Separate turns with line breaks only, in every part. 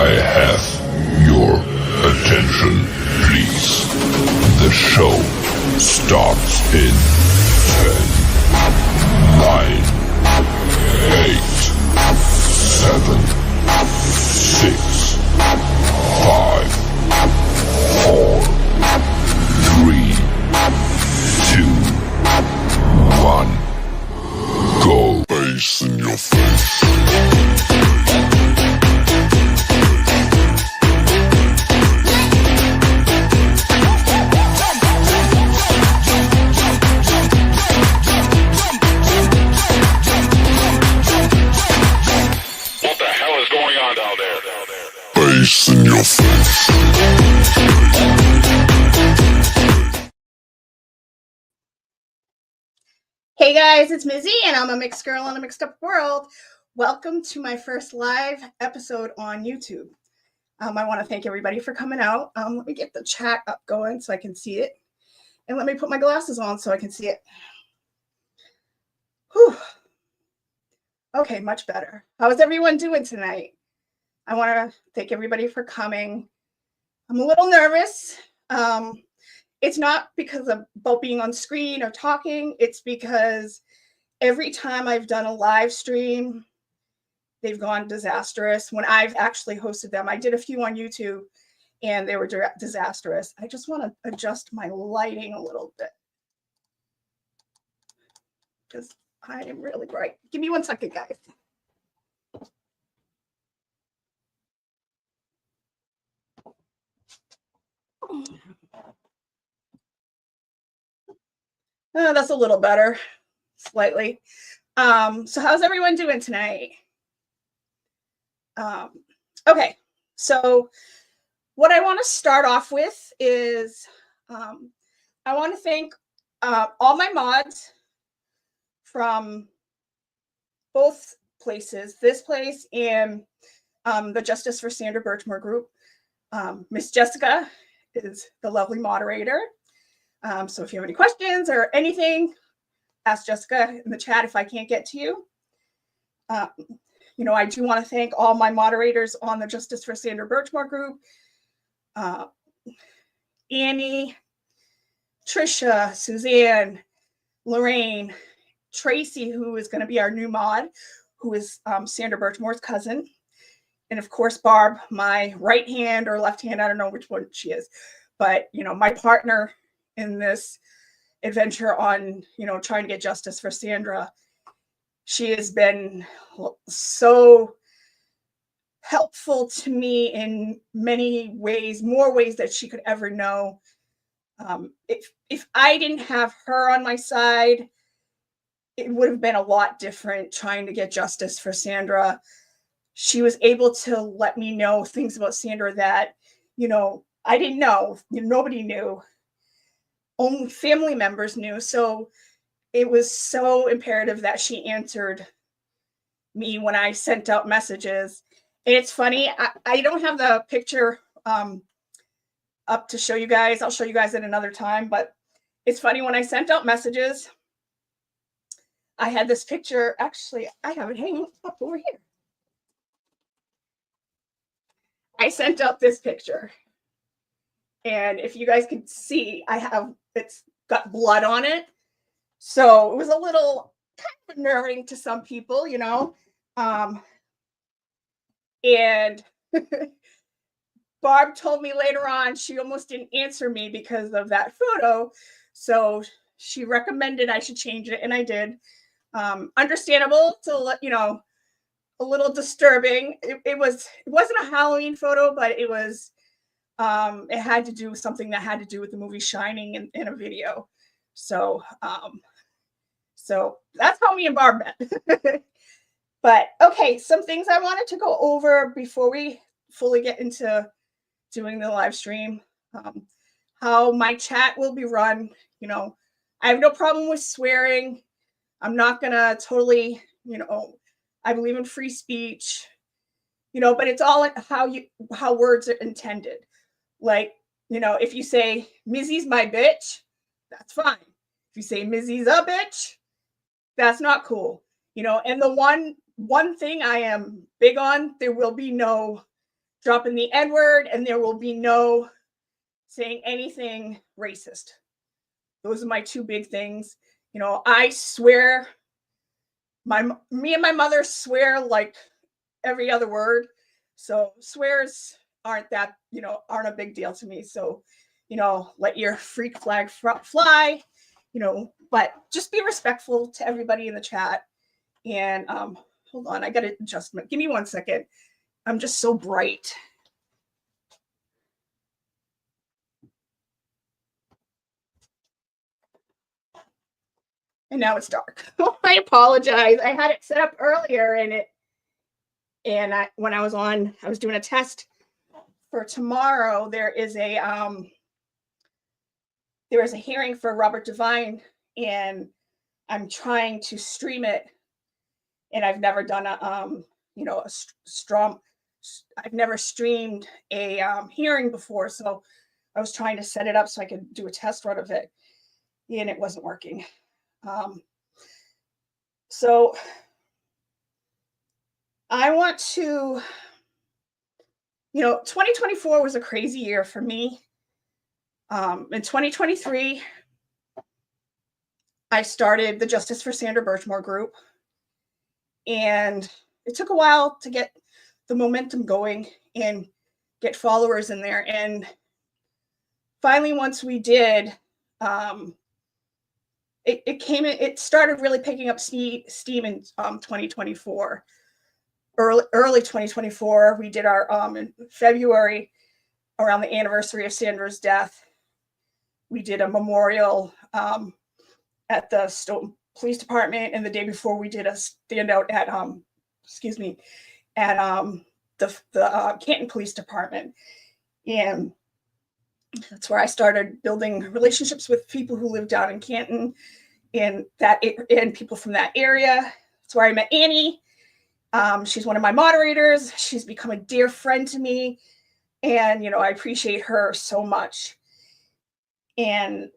I have your attention, please. The show starts in 10, 9, 8, 7, 6, 5, 4, 3, 2, 1. Go. Bass in your face. Bass in your face.
Hey guys, it's Mizzy and I'm a mixed girl in a mixed up world. Welcome to my first live episode on YouTube. I want to thank everybody for coming out. Let me get the chat up going so I can see it. And let me put my glasses on so I can see it. Whew. Okay, much better. How is everyone doing tonight? I want to thank everybody for coming. I'm a little nervous. It's not because of about being on screen or talking. It's because every time I've done a live stream, they've gone disastrous. When I've actually hosted them, I did a few on YouTube and they were disastrous. I just want to adjust my lighting a little bit because I am really bright. Give me 1 second, guys. That's a little better, slightly. So how's everyone doing tonight? Okay, so what I want to start off with is I want to thank all my mods from both places, this place and the Justice for Sandra Burchmore group. Miss Jessica is the lovely moderator. So if you have any questions or anything, ask Jessica in the chat if I can't get to you. I do want to thank all my moderators on the Justice for Sandra Burchmore group. Annie, Trisha, Suzanne, Lorraine, Tracy, who is going to be our new mod, who is Sandra Burchmore's cousin. And of course, Barb, my right hand or left hand, I don't know which one she is, but, my partner in this adventure on, trying to get justice for Sandra. She has been so helpful to me in many ways, more ways that she could ever know. If I didn't have her on my side, it would have been a lot different trying to get justice for Sandra. She was able to let me know things about Sandra that, I didn't know. Nobody knew. Only family members knew. So it was so imperative that she answered me when I sent out messages. And it's funny, I don't have the picture up to show you guys. I'll show you guys at another time. But it's funny, when I sent out messages, I had this picture. Actually, I have it hanging up over here. I sent out this picture. And if you guys can see, it's got blood on it. So it was a little kind of unnerving to some people, and Barb told me later on she almost didn't answer me because of that photo. So she recommended I should change it, and I did. Understandable to let a little disturbing. It wasn't a Halloween photo, but it was. It had to do with something that had to do with the movie Shining in a video. So that's how me and Barb met. But okay, some things I wanted to go over before we fully get into doing the live stream. How my chat will be run. I have no problem with swearing. I'm not gonna totally, I believe in free speech, but it's all how words are intended. Like, if you say Mizzy's my bitch, that's fine. If you say Mizzy's a bitch, that's not cool. And the one thing I am big on, there will be no dropping the N word, and there will be no saying anything racist. Those are my two big things. You know, I swear, me and my mother swear like every other word. So swears aren't a big deal to me. So, let your freak flag fly, but just be respectful to everybody in the chat. And hold on, I got an adjustment. Give me 1 second. I'm just so bright. And now it's dark. I apologize. I had it set up earlier, when I was doing a test for tomorrow. There is a hearing for Robert Devine, and I'm trying to stream it. And I've never done I've never streamed a hearing before, so I was trying to set it up so I could do a test run of it, and it wasn't working. So I want to, 2024 was a crazy year for me. In 2023, I started the Justice for Sandra Burchmore group, and it took a while to get the momentum going and get followers in there. And finally, once we did, it started really picking up steam in 2024. Early 2024, we did our in February, around the anniversary of Sandra's death. We did a memorial at the Stoughton Police Department, and the day before we did a standout at the Canton Police Department. And that's where I started building relationships with people who live down in Canton and people from that area. That's where I met Annie. She's one of my moderators. She's become a dear friend to me, and I appreciate her so much. And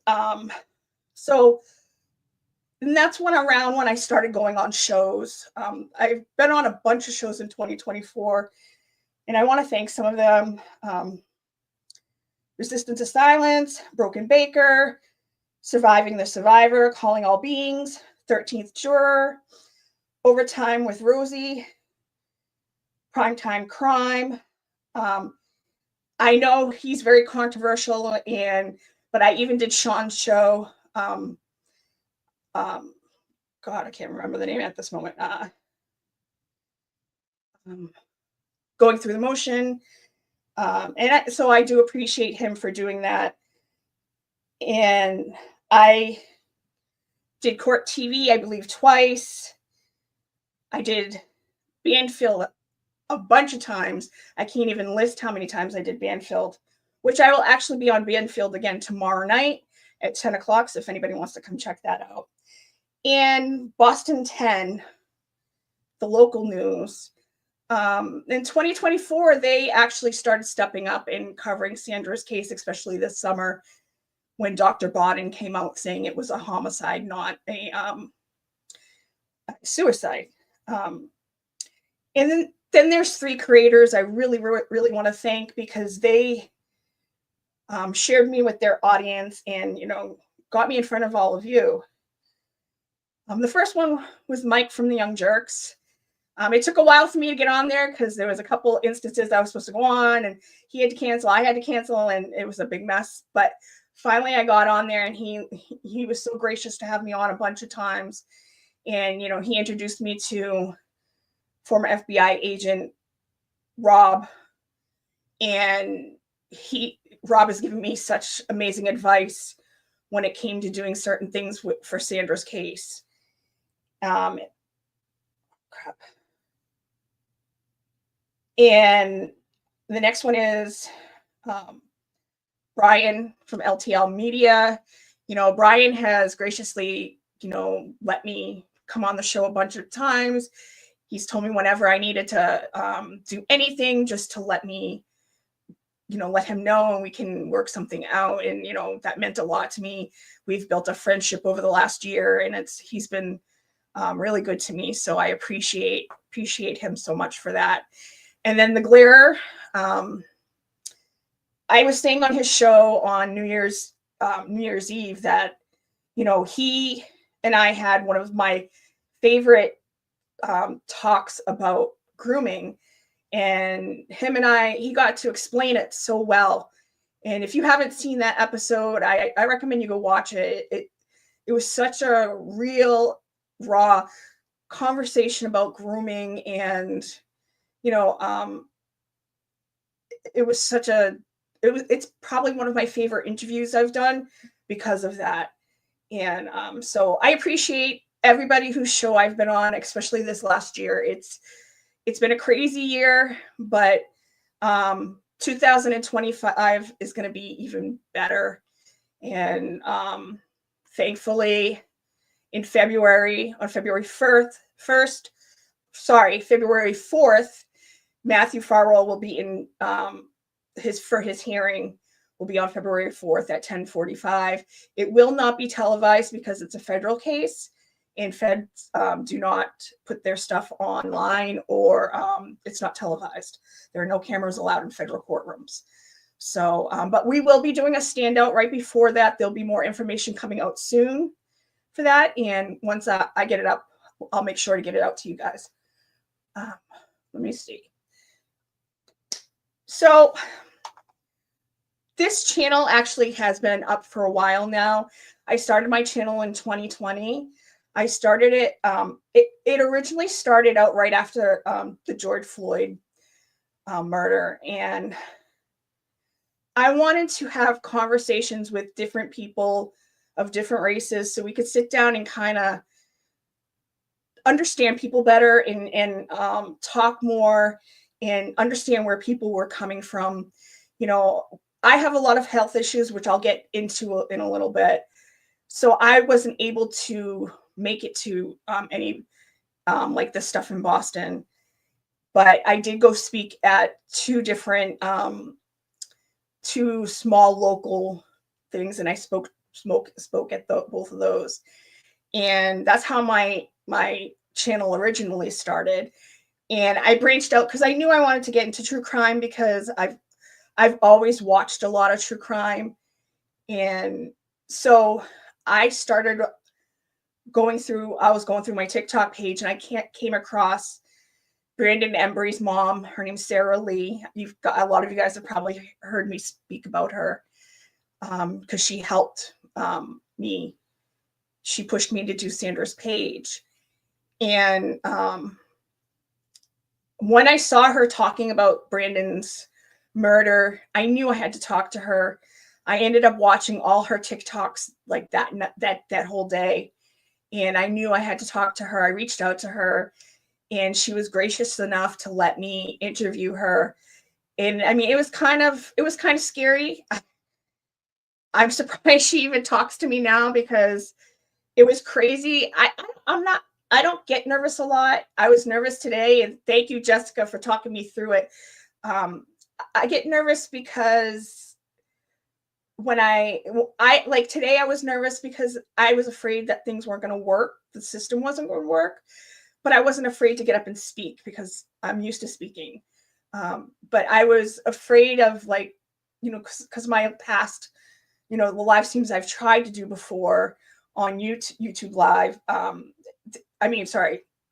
and that's when I started going on shows. I've been on a bunch of shows in 2024, and I want to thank some of them. Resistance to Silence, Broken Baker, Surviving the Survivor, Calling All Beings, 13th Juror, Overtime with Rosie, Primetime Crime. I know he's very controversial, but I even did Sean's show. God, I can't remember the name at this moment. Going Through the Motion. So I do appreciate him for doing that. And I did Court TV, I believe, twice. I did Banfield a bunch of times. I can't even list how many times I did Banfield, which I will actually be on Banfield again tomorrow night at 10 o'clock. So if anybody wants to come check that out. And Boston 10, the local news. In 2024, they actually started stepping up and covering Sandra's case, especially this summer when Dr. Bodden came out saying it was a homicide, not a suicide. And then there's three creators I really, really want to thank, because they shared me with their audience and, got me in front of all of you. The first one was Mike from the Young Jerks. It took a while for me to get on there because there was a couple instances I was supposed to go on, and he had to cancel, I had to cancel, and it was a big mess. But finally I got on there, and he was so gracious to have me on a bunch of times. And, he introduced me to former FBI agent Rob, and Rob has given me such amazing advice when it came to doing certain things for Sandra's case. Crap. And the next one is Brian from LTL Media. Brian has graciously, let me come on the show a bunch of times. He's told me whenever I needed to do anything, just to let me, let him know, and we can work something out. And, that meant a lot to me. We've built a friendship over the last year, and he's been really good to me. So I appreciate him so much for that. And then the glare, I was saying on his show on New Year's Eve that, you know, he and I had one of my favorite talks about grooming, and him and he got to explain it so well. And if you haven't seen that episode, I recommend you go watch it. It was such a real, raw conversation about grooming, and you know, it's probably one of my favorite interviews I've done because of that. And so I appreciate everybody whose show I've been on, especially this last year. It's been a crazy year, but 2025 is going to be even better. And thankfully, in February, on February 4th, Matthew Farrell will be in his hearing will be on February 4th at 10:45. It will not be televised because it's a federal case, and feds do not put their stuff online, or it's not televised. There are no cameras allowed in federal courtrooms. So, but we will be doing a standout right before that. There'll be more information coming out soon for that. And once I get it up, I'll make sure to get it out to you guys. Let me see. So this channel actually has been up for a while now. I started my channel in 2020. I started it, it originally started out right after the George Floyd murder. And I wanted to have conversations with different people of different races so we could sit down and kind of understand people better, and talk more and understand where people were coming from. You know, I have a lot of health issues, which I'll get into in a little bit. So I wasn't able to make it to any like this stuff in Boston, but I did go speak at two small local things, and I spoke at both of those. And that's how my channel originally started. And I branched out because I knew I wanted to get into true crime, because I've always watched a lot of true crime. And so I started going through my TikTok page, and I came across Brandon Embry's mom. Her name's Sarah Lee. A lot of you guys have probably heard me speak about her because she helped me. She pushed me to do Sandra's page. And when I saw her talking about Brandon's murder, I knew I had to talk to her. I ended up watching all her TikToks like that whole day. And I knew I had to talk to her. I reached out to her, and she was gracious enough to let me interview her. And I mean, it was kind of scary. I'm surprised she even talks to me now, because it was crazy. I don't get nervous a lot. I was nervous today, and thank you, Jessica, for talking me through it. I get nervous because when I like today, I was nervous because I was afraid that things weren't going to work. The system wasn't going to work, but I wasn't afraid to get up and speak because I'm used to speaking. But I was afraid of, like, you know, because my past, you know, the live streams I've tried to do before on YouTube Live,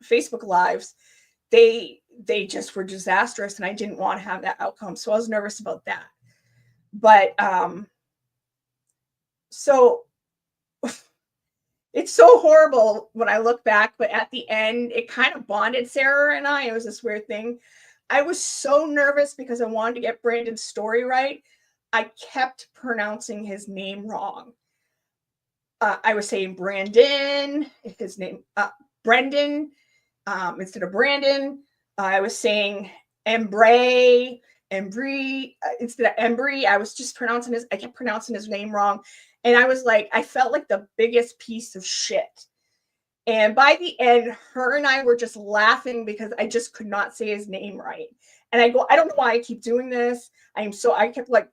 Facebook Lives, they just were disastrous, and I didn't want to have that outcome. So I was nervous about that. But so it's so horrible when I look back, but at the end, it kind of bonded Sarah and I. It was this weird thing. I was so nervous because I wanted to get Brandon's story right. I kept pronouncing his name wrong. I was saying Brandon, his name, Brendan, instead of Brandon. I was saying Embry, instead of Embry. I kept pronouncing his name wrong. And I was like, I felt like the biggest piece of shit. And by the end, her and I were just laughing because I just could not say his name right. And I go, I don't know why I keep doing this. I kept like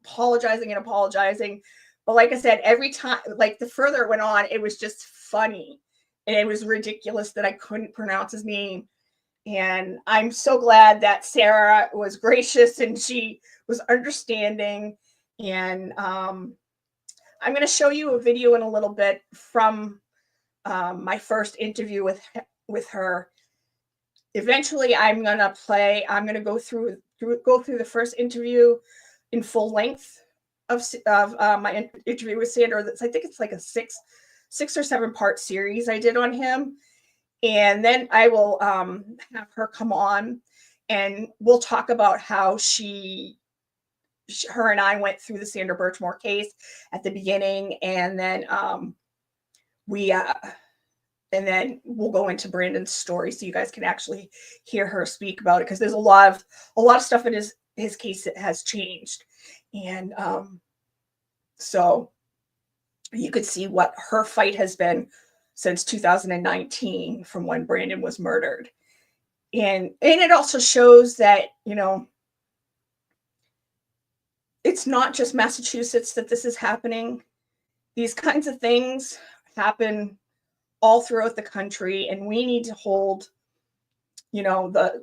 apologizing. But like I said, every time, like the further it went on, it was just funny. And it was ridiculous that I couldn't pronounce his name. And I'm so glad that Sarah was gracious and she was understanding. And I'm going to show you a video in a little bit from my first interview with her. Eventually, I'm going to go through the first interview in full length of my interview with Sandra. I think it's like a six or 7 part series I did on him. And then I will have her come on and we'll talk about how her and I went through the Sandra Burchmore case at the beginning. And then and then we'll go into Brandon's story so you guys can actually hear her speak about it, because there's a lot of stuff in his case that has changed. And so you could see what her fight has been since 2019 from when Brandon was murdered. And it also shows that, it's not just Massachusetts that this is happening. These kinds of things happen all throughout the country, and we need to hold, the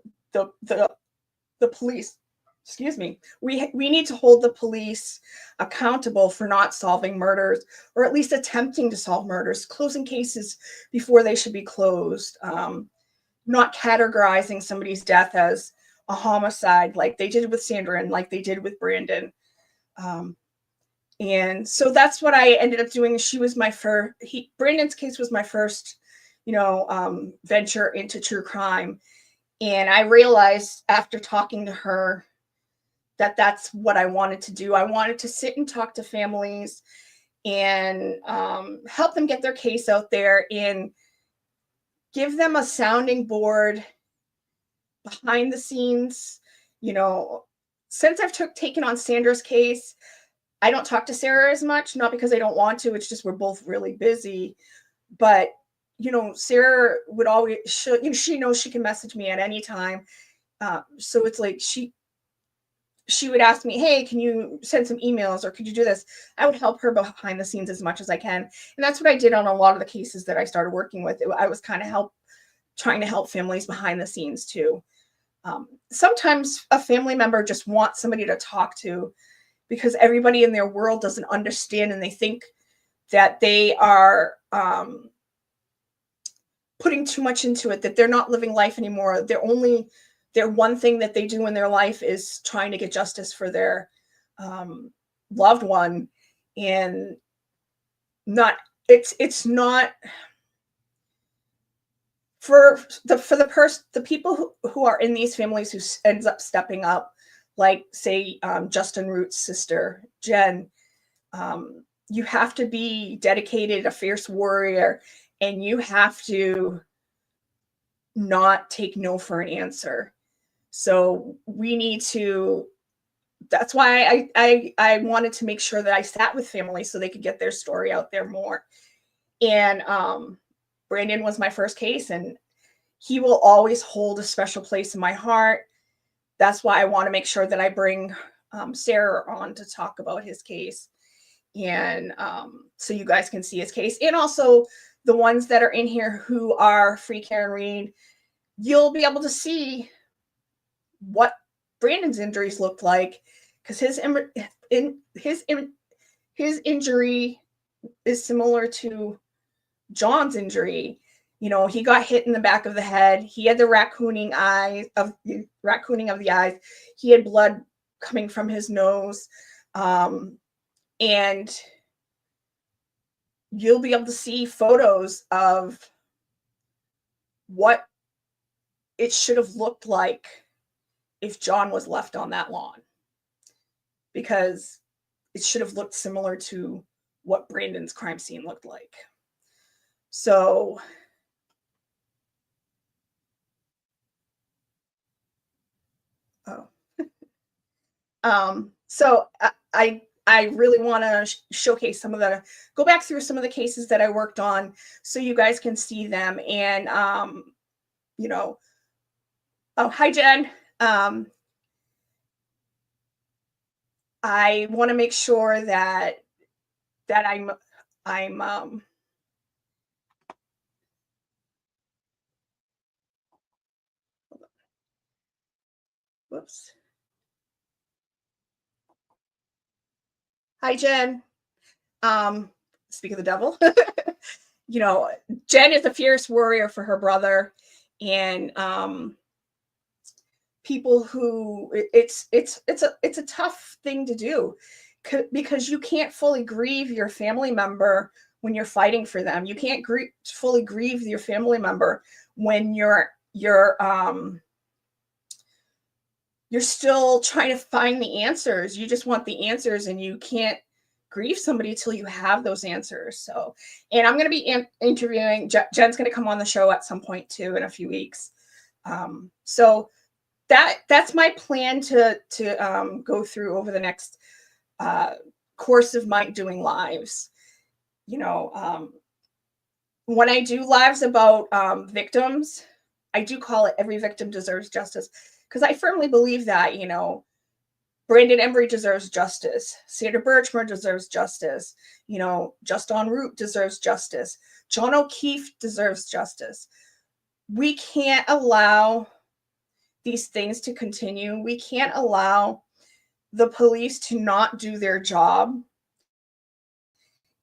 police, excuse me, we need to hold the police accountable for not solving murders, or at least attempting to solve murders, closing cases before they should be closed, not categorizing somebody's death as a homicide like they did with Sandra and like they did with Brandon. And so that's what I ended up doing. She was my first, Brandon's case was my first, venture into true crime. And I realized after talking to her that that's what I wanted to do. I wanted to sit and talk to families and help them get their case out there and give them a sounding board behind the scenes. Since I've taken on Sandra's case, I don't talk to Sarah as much, not because I don't want to, it's just we're both really busy. But, Sarah would always, she knows she can message me at any time. So it's like she would ask me, hey, can you send some emails or could you do this? I would help her behind the scenes as much as I can. And that's what I did on a lot of the cases that I started working with. I was kind of trying to help families behind the scenes too. Sometimes a family member just wants somebody to talk to because everybody in their world doesn't understand, and they think that they are putting too much into it, that they're not living life anymore. Their one thing that they do in their life is trying to get justice for their loved one. And it's not for the people who are in these families who ends up stepping up, like say Justin Root's sister, Jen. You have to be dedicated, a fierce warrior, and you have to not take no for an answer. So we need to, that's why I wanted to make sure that I sat with families so they could get their story out there more. And Brandon was my first case, and he will always hold a special place in my heart. That's why I want to make sure that I bring Sarah on to talk about his case. And so you guys can see his case. And also the ones that are in here who are free Karen Reed, you'll be able to see what Brandon's injuries looked like, because his injury is similar to John's injury. He got hit in the back of the head. He had the raccooning of the eyes. He had blood coming from his nose. And you'll be able to see photos of what it should have looked like if John was left on that lawn, because it should have looked similar to what Brandon's crime scene looked like. So so I really want to showcase go back through some of the cases that I worked on so you guys can see them. And oh, hi Jen. I want to make sure that I'm Whoops. Hi, Jen. Speak of the devil. Jen is a fierce warrior for her brother, and people who it's a tough thing to do because you can't fully grieve your family member when you're fighting for them. You can't fully grieve your family member when you're still trying to find the answers. You just want the answers, and you can't grieve somebody till you have those answers. So, and I'm going to be interviewing Jen's going to come on the show at some point too in a few weeks. So that's my plan to go through over the next course of my doing lives. When I do lives about victims, I do call it Every Victim Deserves Justice, because I firmly believe that, Brandon Embry deserves justice. Sandra Burchmore deserves justice. Just en route deserves justice. John O'Keefe deserves justice. We can't allow these things to continue. We can't allow the police to not do their job.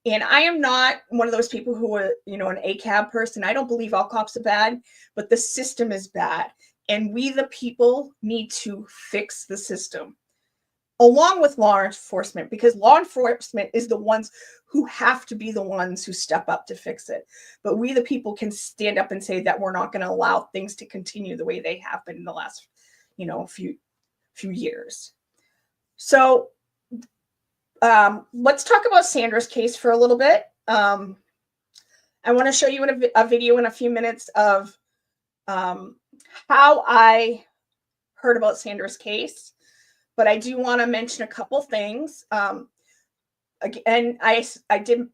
And I am not one of those people who are, an ACAB person. I don't believe all cops are bad, but the system is bad. And we, the people, need to fix the system along with law enforcement, because law enforcement is the ones who have to be the ones who step up to fix it. But we, the people, can stand up and say that we're not going to allow things to continue the way they have been in the last, few years. So let's talk about Sandra's case for a little bit. I want to show you a video in a few minutes of how I heard about Sandra's case. But I do want to mention a couple things. Again, I did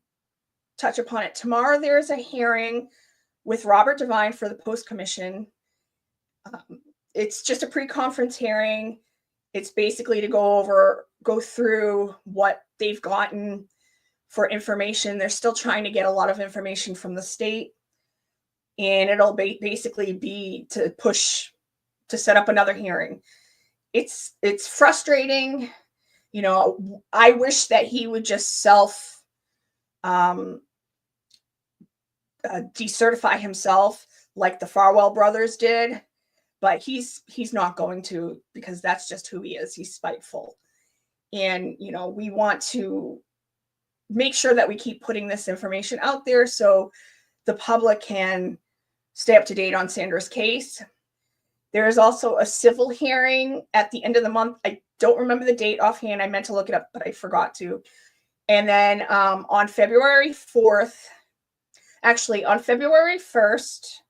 touch upon it. Tomorrow there is a hearing with Robert Devine for the Post Commission. It's just a pre-conference hearing. It's basically to go through what they've gotten for information. They're still trying to get a lot of information from the state. And it'll basically be to push to set up another hearing. It's frustrating. I wish that he would just decertify himself like the Farwell brothers did, but he's not going to, because that's just who he is. He's spiteful. And, we want to make sure that we keep putting this information out there so the public can stay up to date on Sandra's case. There is also a civil hearing at the end of the month. I don't remember the date offhand. I meant to look it up, but I forgot to. And then on February 4th, actually on February 1st,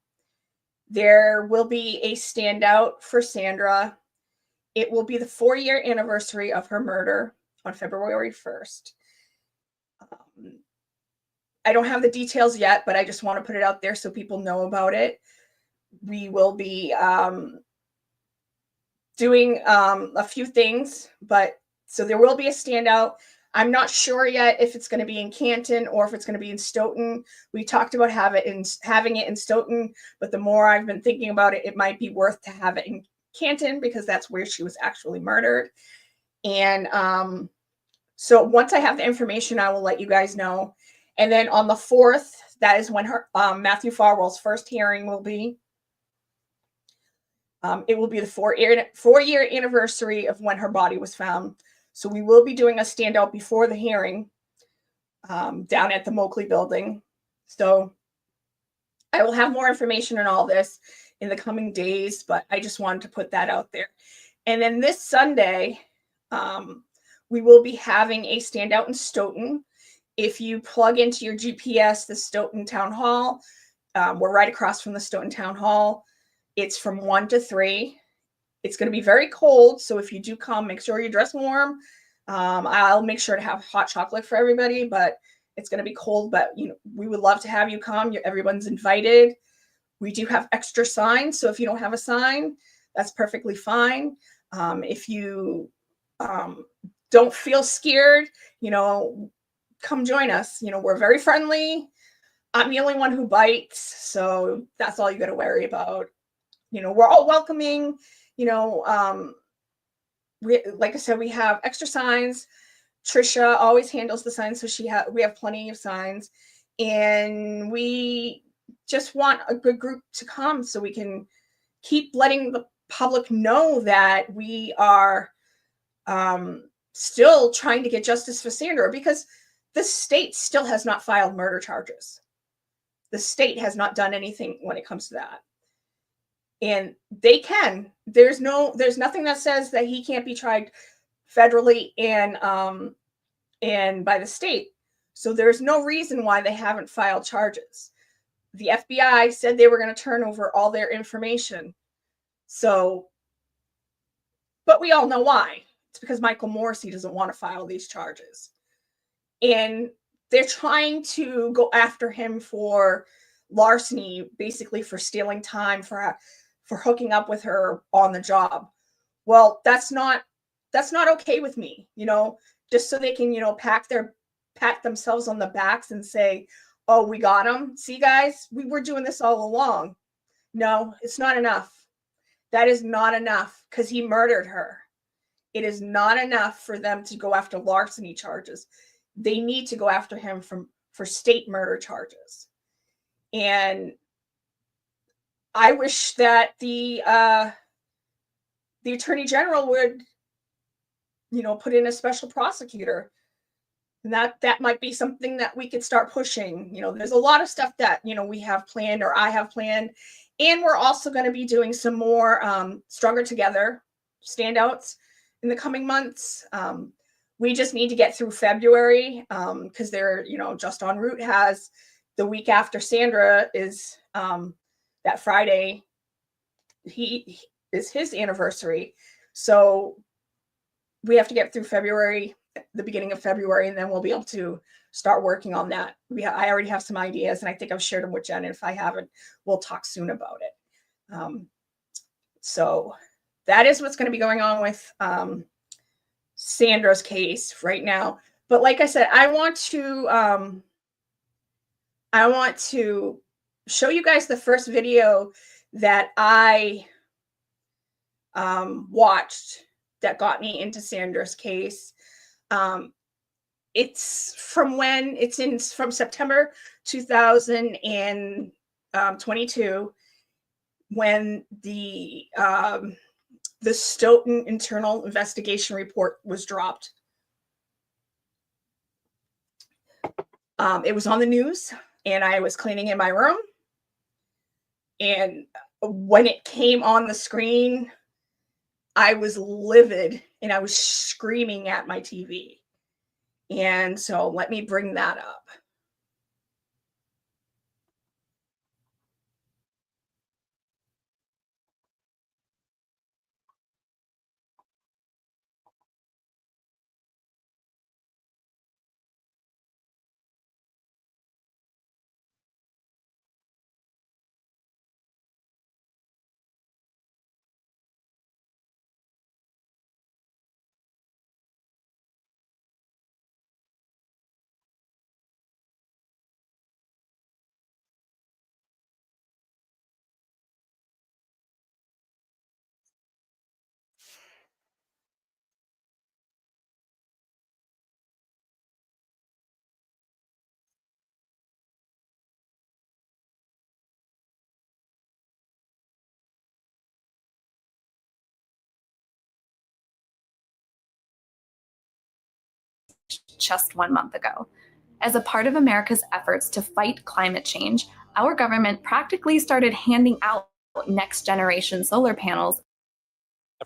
there will be a standout for Sandra. It will be the 4-year anniversary of her murder on February 1st. I don't have the details yet, but I just want to put it out there so people know about it. We will be doing a few things, so there will be a standout. I'm not sure yet if it's going to be in Canton or if it's going to be in Stoughton. We talked about having it in Stoughton, but the more I've been thinking about it, it might be worth to have it in Canton because that's where she was actually murdered. And so once I have the information, I will let you guys know. And then on the 4th, that is when her Matthew Farwell's first hearing will be. It will be the 4-year anniversary of when her body was found. So we will be doing a standout before the hearing down at the Moakley building. So I will have more information on all this in the coming days, but I just wanted to put that out there. And then this Sunday, we will be having a standout in Stoughton. If you plug into your GPS, the Stoughton Town Hall, we're right across from the Stoughton Town Hall. It's from 1 to 3. It's going to be very cold, so if you do come, make sure you dress warm. I'll make sure to have hot chocolate for everybody, but it's going to be cold. But we would love to have you come. Everyone's invited. We do have extra signs, so if you don't have a sign, that's perfectly fine. If you don't feel scared, come join us. We're very friendly. I'm the only one who bites, so that's all you got to worry about. We're all welcoming. like I said, we have extra signs. Trisha always handles the signs, so we have plenty of signs, and we just want a good group to come so we can keep letting the public know that we are still trying to get justice for Sandra, because the state still has not filed murder charges. The state has not done anything when it comes to that. And they can. There's nothing that says that he can't be tried federally and by the state. So there's no reason why they haven't filed charges. The FBI said they were going to turn over all their information. So, but we all know why. It's because Michael Morrissey doesn't want to file these charges. And they're trying to go after him for larceny, basically for stealing time, for hooking up with her on the job. Well, that's not okay with me, just so they can, pat themselves on the backs and say, oh, we got him. See, guys, we were doing this all along. No, it's not enough. That is not enough, because he murdered her. It is not enough for them to go after larceny charges. They need to go after him for state murder charges. And I wish that the Attorney General would, put in a special prosecutor. And that might be something that we could start pushing. There's a lot of stuff that, we have planned, or I have planned. And we're also going to be doing some more Stronger Together standouts in the coming months. We just need to get through February, because they're, Just En Route has the week after Sandra is that Friday. He is his anniversary. So we have to get through February, the beginning of February, and then we'll be able to start working on that. I already have some ideas, and I think I've shared them with Jen. And if I haven't, we'll talk soon about it. So that is what's going to be going on with Sandra's case right now. But like I said, I want to show you guys the first video that I watched that got me into Sandra's case. It's from September 2022, when the Stoughton internal investigation report was dropped. It was on the news, and I was cleaning in my room. And when it came on the screen, I was livid, and I was screaming at my TV. And so let me bring that up.
Just 1 month ago. As a part of America's efforts to fight climate change, our government practically started handing out next generation solar panels.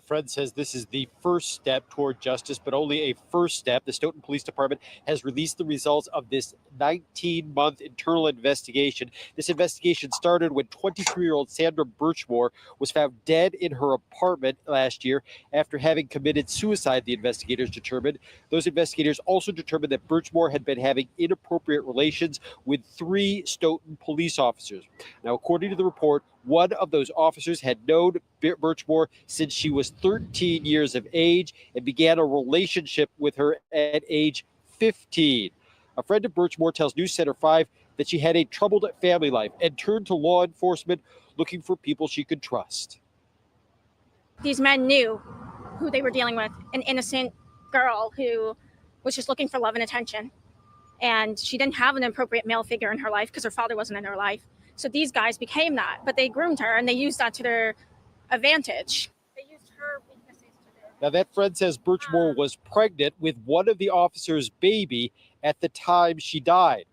Fred says this is the first step toward justice, but only a first step. The Stoughton Police Department has released the results of this 19-month internal investigation. This investigation started when 23-year-old Sandra Burchmore was found dead in her apartment last year after having committed suicide, the investigators determined. Those investigators also determined that Burchmore had been having inappropriate relations with 3 Stoughton police officers. Now, according to the report, one of those officers had known Burchmore since she was 13 years of age and began a relationship with her at age 15. A friend of Burchmore tells News Center 5 that she had a troubled family life and turned to law enforcement looking for people she could trust.
These men knew who they were dealing with, an innocent girl who was just looking for love and attention. And she didn't have an appropriate male figure in her life because her father wasn't in her life. So these guys became that, but they groomed her and they used that to their advantage. They used her weaknesses to their...
Now, that friend says Burchmore was pregnant with one of the officers' baby at the time she died.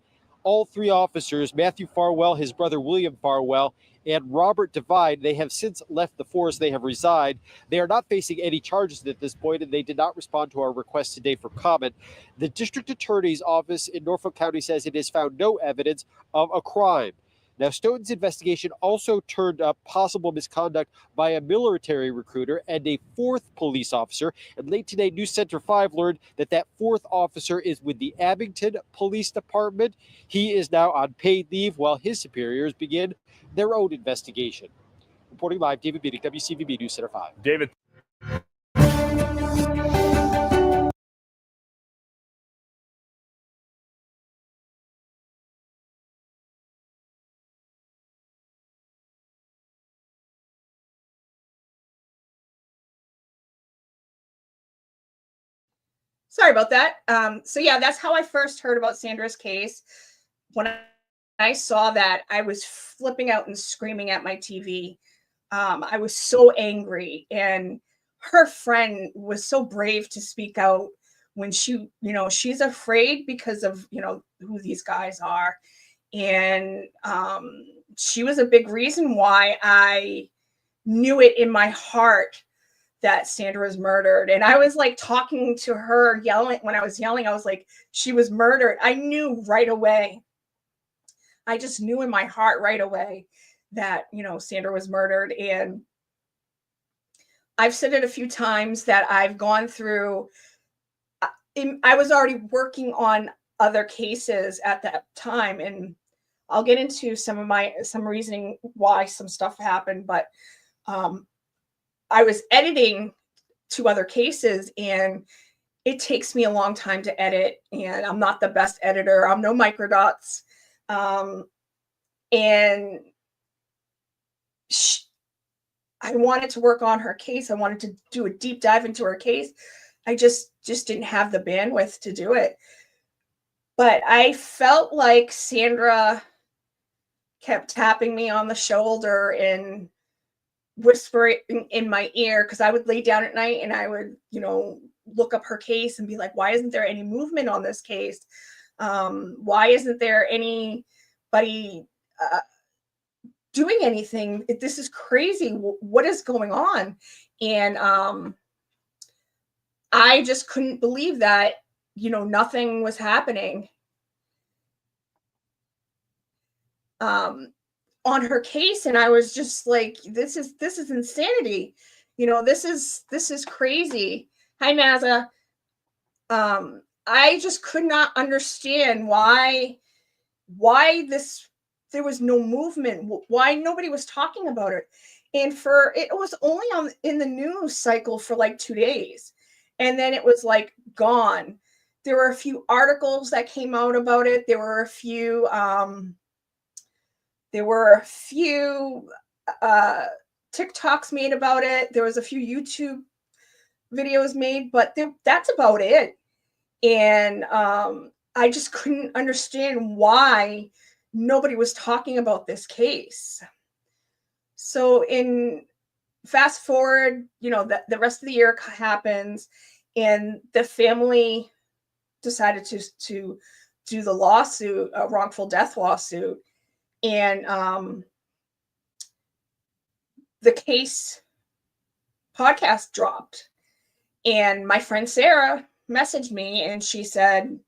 All three officers, Matthew Farwell, his brother William Farwell, and Robert Devine, they have since left the force. They have resigned. They are not facing any charges at this point, and they did not respond to our request today for comment. The district attorney's office in Norfolk County says it has found no evidence of a crime. Now, Stoughton's investigation also turned up possible misconduct by a military recruiter and a fourth police officer. And late today, News Center 5 learned that that fourth officer is with the Abington Police Department. He is now on paid leave while his superiors begin their own investigation. Reporting live, David Biedick, WCVB News Center 5.
David.
Sorry about that. So yeah, that's how I first heard about Sandra's case. When I saw that, I was flipping out and screaming at my TV. I was so angry, and her friend was so brave to speak out when she, she's afraid because of, who these guys are. And she was a big reason why I knew it in my heart that Sandra was murdered. And I was like talking to her, yelling. When I was yelling, I was like, she was murdered. I knew right away. I just knew in my heart right away that, Sandra was murdered. And I've said it a few times that I've gone through, I was already working on other cases at that time. And I'll get into some reasoning why some stuff happened, but I was editing 2 other cases, and it takes me a long time to edit, and I'm not the best editor. I'm no microdots. And I wanted to work on her case. I wanted to do a deep dive into her case. I just didn't have the bandwidth to do it. But I felt like Sandra kept tapping me on the shoulder and whispering in my ear, because I would lay down at night and I would, look up her case and be like, why isn't there any movement on this case? Why isn't there anybody doing anything? This is crazy. What is going on? And I just couldn't believe that, nothing was happening on her case. And I was just like, this is insanity. This is crazy. Hi, Mazza. I just could not understand why there was no movement, why nobody was talking about it. And it was only in the news cycle for like 2 days. And then it was like gone. There were a few articles that came out about it. There were a few TikToks made about it. There was a few YouTube videos made, but that's about it. And I just couldn't understand why nobody was talking about this case. So fast forward, the rest of the year happens, and the family decided to do the lawsuit, a wrongful death lawsuit. And the case podcast dropped. And my friend Sarah messaged me, and she said,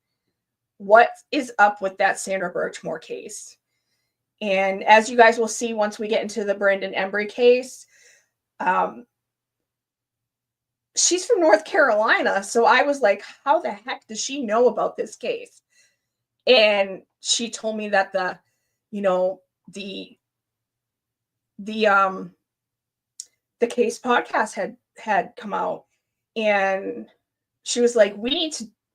what is up with that Sandra Burchmore case? And as you guys will see once we get into the Brandon Embry case, she's from North Carolina. So I was like, how the heck does she know about this case? And she told me that the case podcast had come out, and she was like,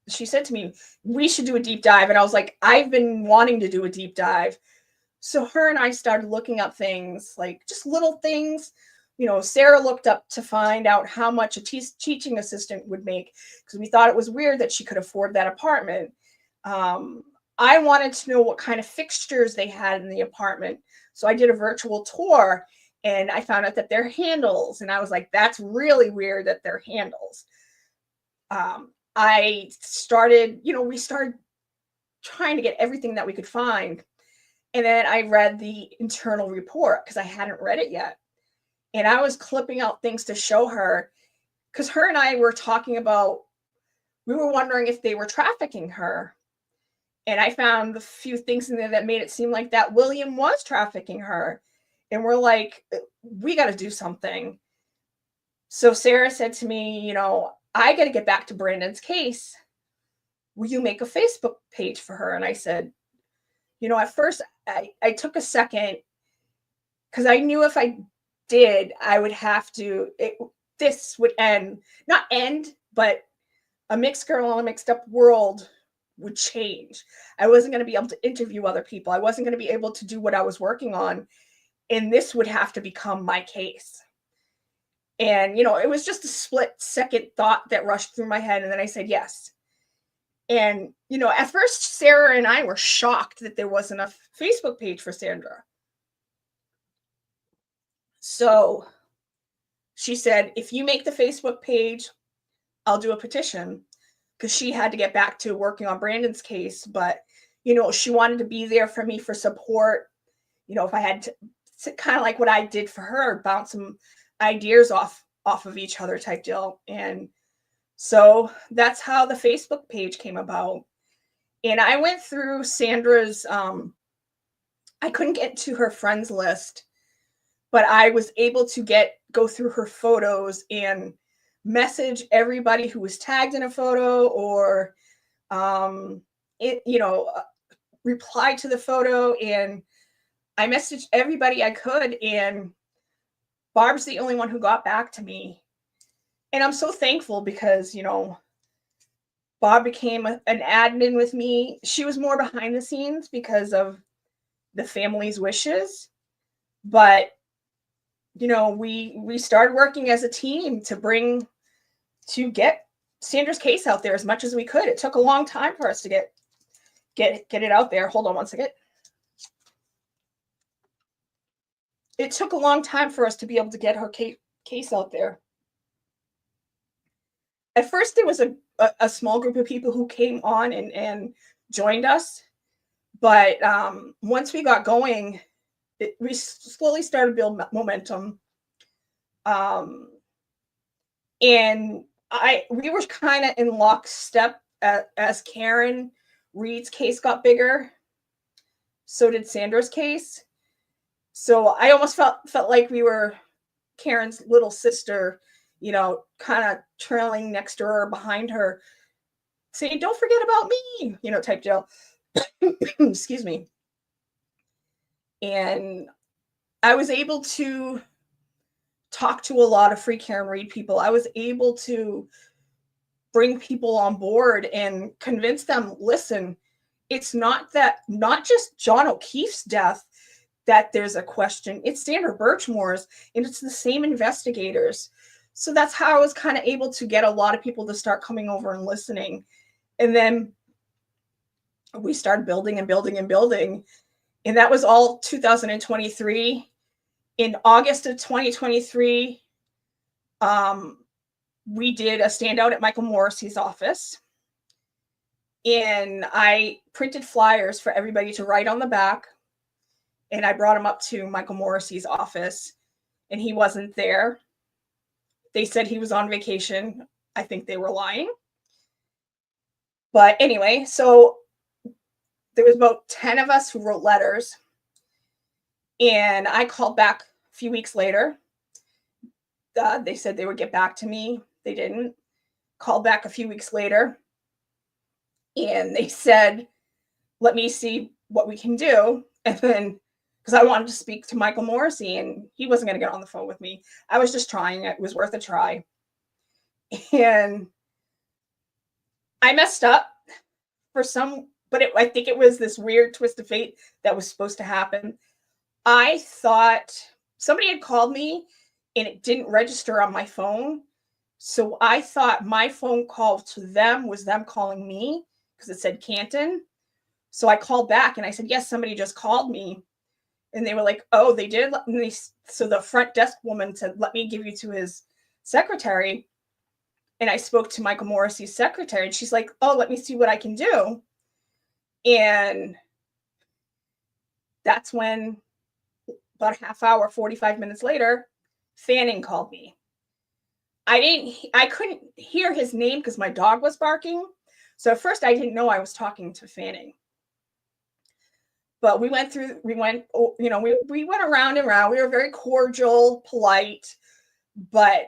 she said to me, we should do a deep dive. And I was like, I've been wanting to do a deep dive. So her and I started looking up things, like just little things, Sarah looked up to find out how much a teaching assistant would make, because we thought it was weird that she could afford that apartment. I wanted to know what kind of fixtures they had in the apartment. So I did a virtual tour, and I found out that they're handles. And I was like, that's really weird that they're handles. I started, we started trying to get everything that we could find. And then I read the internal report because I hadn't read it yet. And I was clipping out things to show her, because her and I were talking about, we were wondering if they were trafficking her. And I found a few things in there that made it seem like that William was trafficking her. And we're like, we got to do something. So Sarah said to me, I got to get back to Brandon's case. Will you make a Facebook page for her? And I said, at first I took a second, because I knew if I did, I would have to, this would not end, but a mixed girl in a mixed up world would change. I wasn't going to be able to interview other people. I wasn't going to be able to do what I was working on. And this would have to become my case. And, it was just a split second thought that rushed through my head. And then I said, yes. And, at first, Sarah and I were shocked that there wasn't a Facebook page for Sandra. So she said, if you make the Facebook page, I'll do a petition, because she had to get back to working on Brandon's case. But, she wanted to be there for me for support. If I had to, kind of like what I did for her, bounce some ideas off of each other type deal. And so that's how the Facebook page came about. And I went through Sandra's, I couldn't get to her friends list, but I was able to go through her photos and message everybody who was tagged in a photo, or reply to the photo. And I messaged everybody I could, and Barb's the only one who got back to me. And I'm so thankful, because Bob became an admin with me. She was more behind the scenes because of the family's wishes, but we started working as a team to get Sandra's case out there as much as we could. It took a long time for us to get it out there. Hold on one second. It took a long time for us to be able to get her case out there. At first, there was a small group of people who came on and joined us. But once we got going, we slowly started to build momentum. And we were kind of in lockstep as Karen Reed's case got bigger. So did Sandra's case. So I almost felt like we were Karen's little sister, kind of trailing next to her or behind her, saying, don't forget about me, type deal. Excuse me. And I was able to talk to a lot of Free Karen Reed people. I was able to bring people on board and convince them, listen, it's not just John O'Keefe's death that there's a question. It's Sandra Burchmore's, and it's the same investigators. So that's how I was kind of able to get a lot of people to start coming over and listening. And then we started building and building and building. And that was all 2023. In August of 2023, we did a standout at Michael Morrissey's office. And I printed flyers for everybody to write on the back. And I brought him up to Michael Morrissey's office, and he wasn't there. They said he was on vacation. I think they were lying. But anyway, so there was about 10 of us who wrote letters. And I called back a few weeks later. They said they would get back to me. They didn't. Called back a few weeks later. And they said, let me see what we can do. And then, because I wanted to speak to Michael Morrissey, and he wasn't going to get on the phone with me. I was just trying. It was worth a try. And I messed up but I think it was this weird twist of fate that was supposed to happen. I thought somebody had called me and it didn't register on my phone. So I thought my phone call to them was them calling me because it said Canton. So I called back and I said, yes, somebody just called me. And they were like, oh, they did. So the front desk woman said, let me give you to his secretary. And I spoke to Michael Morrissey's secretary, and she's like, oh, let me see what I can do. And that's when, about a half hour, 45 minutes later, Fanning called me. I couldn't hear his name because my dog was barking. So at first I didn't know I was talking to Fanning. But we went around and around. We were very cordial, polite, but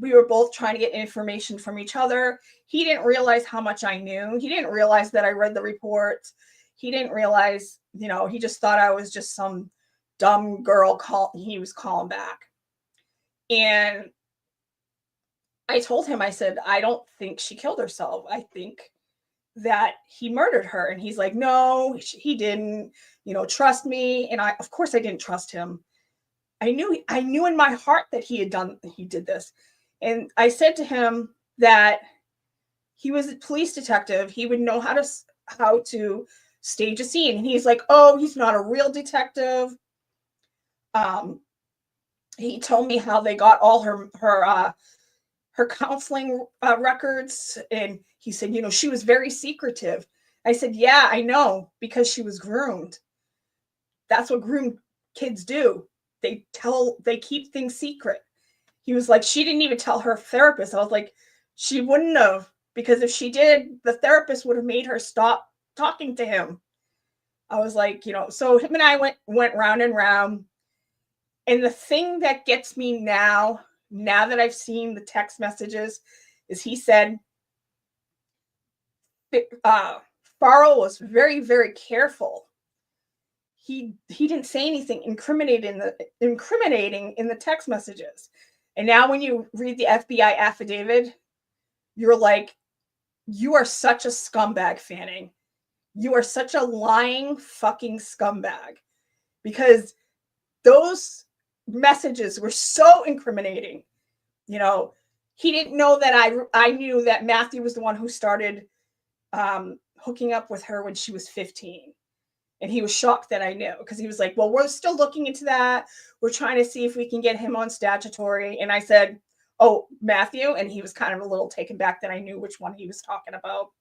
we were both trying to get information from each other. He didn't realize how much I knew. He didn't realize that I read the report. He didn't realize, he just thought I was just some dumb girl he was calling back. And I told him, I said, I don't think she killed herself. I think that he murdered her. And he's like, no, he didn't, trust me. And of course I didn't trust him. I knew in my heart that he did this. And I said to him that he was a police detective. He would know how to stage a scene. And he's like, oh, he's not a real detective. He told me how they got all her counseling records. And he said, she was very secretive. I said, yeah, I know, because she was groomed. That's what groomed kids do. They keep things secret. He was like, she didn't even tell her therapist. I was like, she wouldn't have, because if she did, the therapist would have made her stop talking to him. I was like, so him and I went round and round. And the thing that gets me now that I've seen the text messages, is he said, Farrell was very, very careful. He didn't say anything incriminating in the text messages. And now when you read the FBI affidavit, you're like, you are such a scumbag, Fanning. You are such a lying fucking scumbag. Because those messages were so incriminating. He didn't know that I knew that Matthew was the one who started hooking up with her when she was 15. And he was shocked that I knew, because he was like, well, we're still looking into that. We're trying to see if we can get him on statutory. And I said, oh, Matthew. And he was kind of a little taken back that I knew which one he was talking about,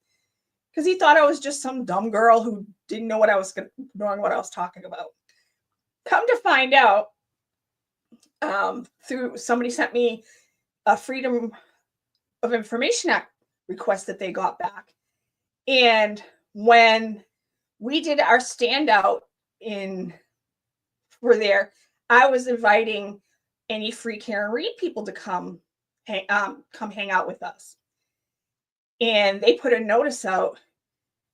because he thought I was just some dumb girl who didn't know what I was talking about. Come to find out, through somebody sent me a Freedom of Information Act request that they got back. And when we did our standout for there, I was inviting any free Karen Read people to come hang out with us. And they put a notice out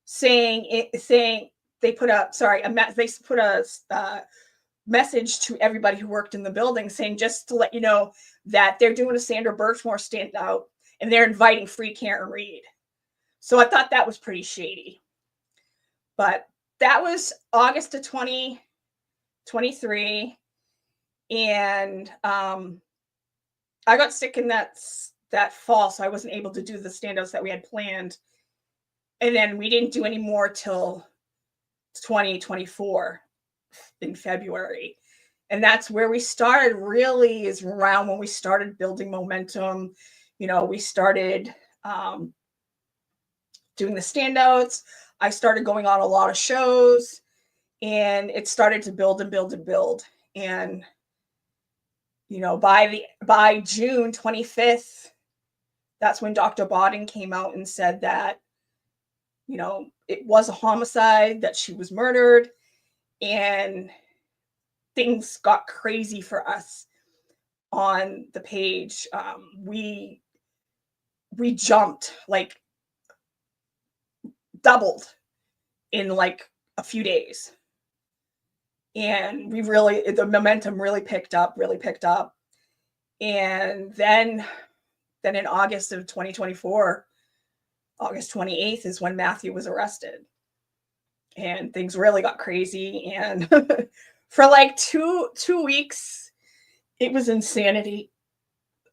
saying they put a message to everybody who worked in the building saying, just to let you know that they're doing a Sandra Burchmore standout and they're inviting free Karen Read. So I thought that was pretty shady. But that was August of 2023. And I got sick in that fall, so I wasn't able to do the standouts that we had planned. And then we didn't do any more till 2024 in February. And that's where we started, really, is around when we started building momentum. We started doing the standouts. I started going on a lot of shows, and it started to build and build and build. And, by June 25th, that's when Dr. Bodden came out and said that, it was a homicide, that she was murdered, and things got crazy for us on the page. We jumped, like, doubled in like a few days. And the momentum really picked up. And then in August of 2024, August 28th is when Matthew was arrested. And things really got crazy. And for like two weeks, It was insanity.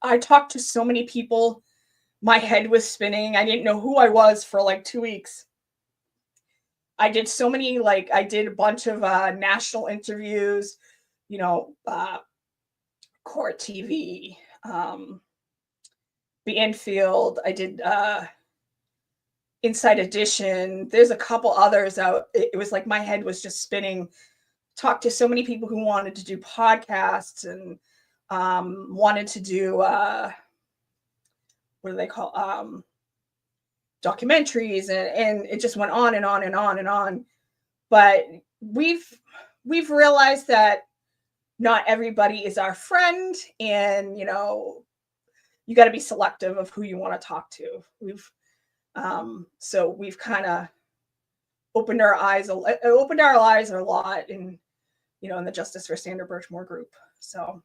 I talked to so many people. My head was spinning. I didn't know who I was for like 2 weeks. I did so many, I did a bunch of national interviews, you know, Court TV, The Infield. I did Inside Edition. There's a couple others out. It was like my head was just spinning. Talked to so many people who wanted to do podcasts and wanted to do what do they call documentaries, and it just went on and on and on and on. But we've realized that not everybody is our friend, and you got to be selective of who you want to talk to. So we've kind of opened our eyes a lot in in the Justice for Sandra Burchmore group. So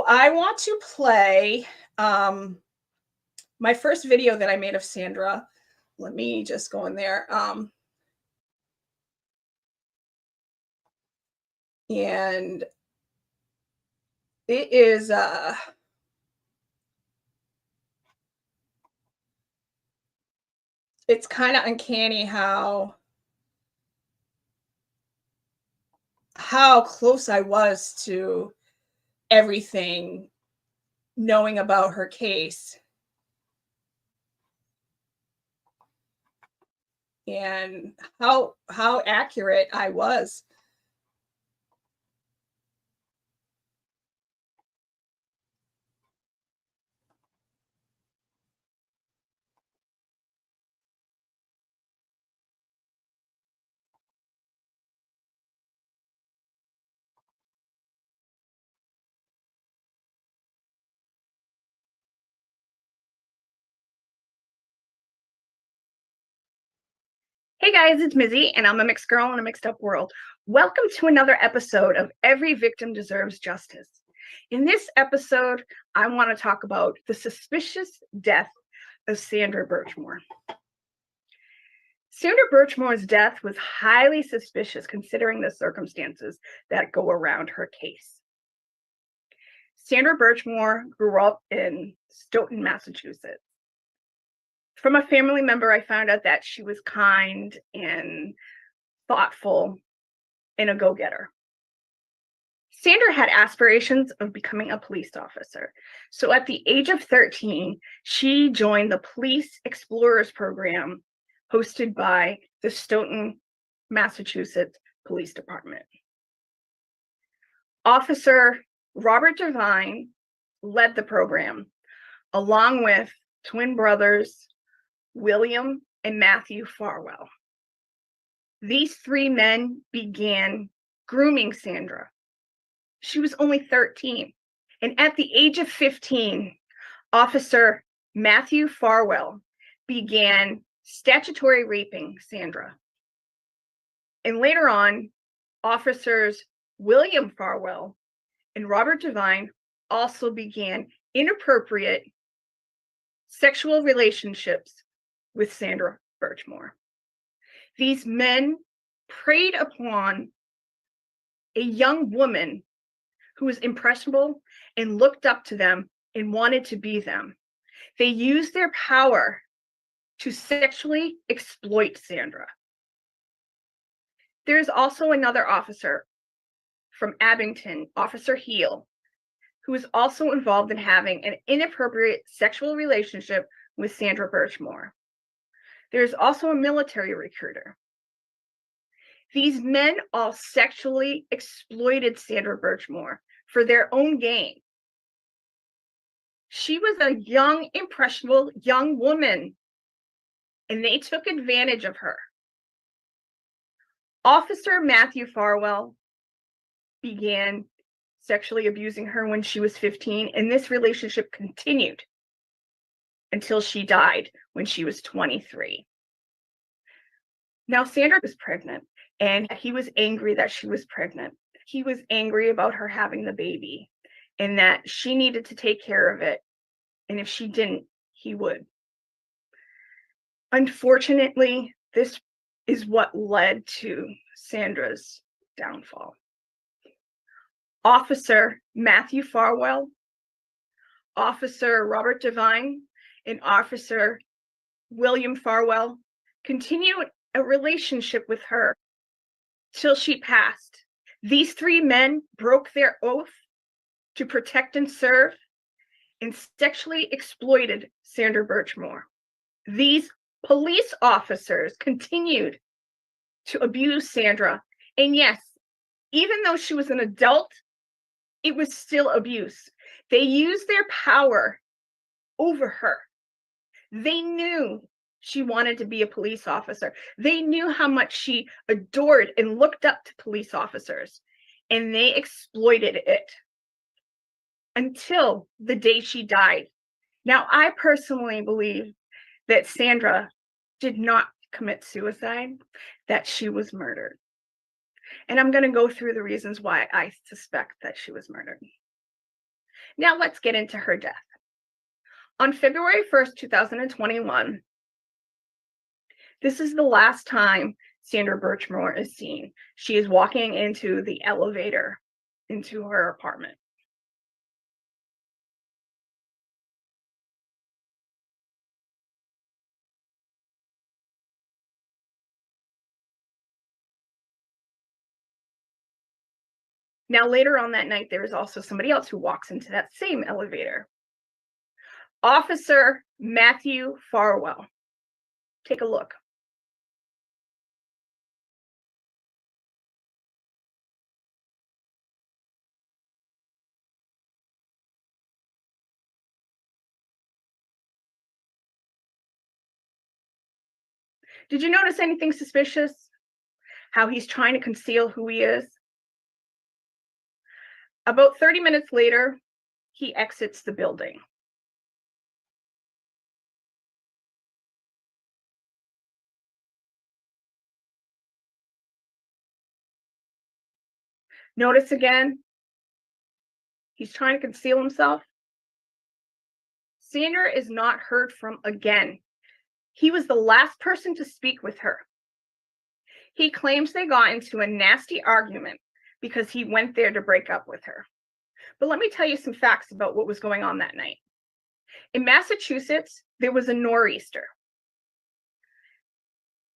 I want to play my first video that I made of Sandra. Let me just go in there. And it is it's kind of uncanny how close I was to everything, knowing about her case, and how accurate I was. Hey guys, it's Mizzy, and I'm a mixed girl in a mixed up world. Welcome to another episode of Every Victim Deserves Justice. In this episode, I want to talk about the suspicious death of Sandra Burchmore. Sandra Burchmore's death was highly suspicious considering the circumstances that go around her case. Sandra Burchmore grew up in Stoughton, Massachusetts. From a family member, I found out that she was kind and thoughtful and a go-getter. Sandra had aspirations of becoming a police officer. So at the age of 13, she joined the Police Explorers program hosted by the Stoughton, Massachusetts Police Department. Officer Robert Devine led the program, along with twin brothers William and Matthew Farwell. These three men began grooming Sandra. She was only 13. And at the age of 15, Officer Matthew Farwell began statutory raping Sandra. And later on, Officers William Farwell and Robert Devine also began inappropriate sexual relationships with Sandra Burchmore. These men preyed upon a young woman who was impressionable and looked up to them and wanted to be them. They used their power to sexually exploit Sandra. There's also another officer from Abington, Officer Heel, who was also involved in having an inappropriate sexual relationship with Sandra Burchmore. There's also a military recruiter. These men all sexually exploited Sandra Burchmore for their own gain. She was a young, impressionable young woman, and they took advantage of her. Officer Matthew Farwell began sexually abusing her when she was 15, and this relationship continued until she died when she was 23. Now, Sandra was pregnant, and he was angry that she was pregnant. He was angry about her having the baby and that she needed to take care of it. And if she didn't, he would. Unfortunately, this is what led to Sandra's downfall. Officer Matthew Farwell, Officer Robert Devine, and Officer William Farwell continued a relationship with her till she passed. These three men broke their oath to protect and serve and sexually exploited Sandra Burchmore. These police officers continued to abuse Sandra. And yes, even though she was an adult, it was still abuse. They used their power over her. They knew she wanted to be a police officer. They knew how much she adored and looked up to police officers, and they exploited it until the day she died. Now, I personally believe that Sandra did not commit suicide, that she was murdered. And I'm going to go through the reasons why I suspect that she was murdered. Now, let's get into her death. On February 1st, 2021, this is the last time Sandra Burchmore is seen. She is walking into the elevator into her apartment. Now, later on that night, there is also somebody else who walks into that same elevator. Officer Matthew Farwell. Take a look. Did you notice anything suspicious? How he's trying to conceal who he is? About 30 minutes later, he exits the building. Notice again, he's trying to conceal himself. Sandra is not heard from again. He was the last person to speak with her. He claims they got into a nasty argument because he went there to break up with her. But let me tell you some facts about what was going on that night. In Massachusetts, there was a nor'easter.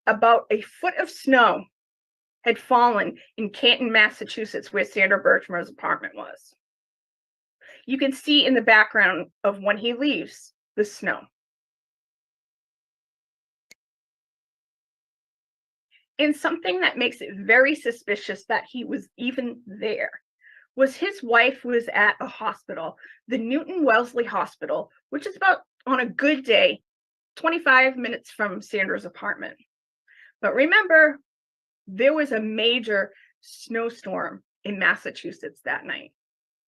About a foot of snow had fallen in Canton, Massachusetts, where Sandra Burchmore's apartment was. You can see in the background of when he leaves the snow. And something that makes it very suspicious that he was even there was his wife was at a hospital, the Newton Wellesley Hospital, which is about, on a good day, 25 minutes from Sandra's apartment. But remember, there was a major snowstorm in Massachusetts that night.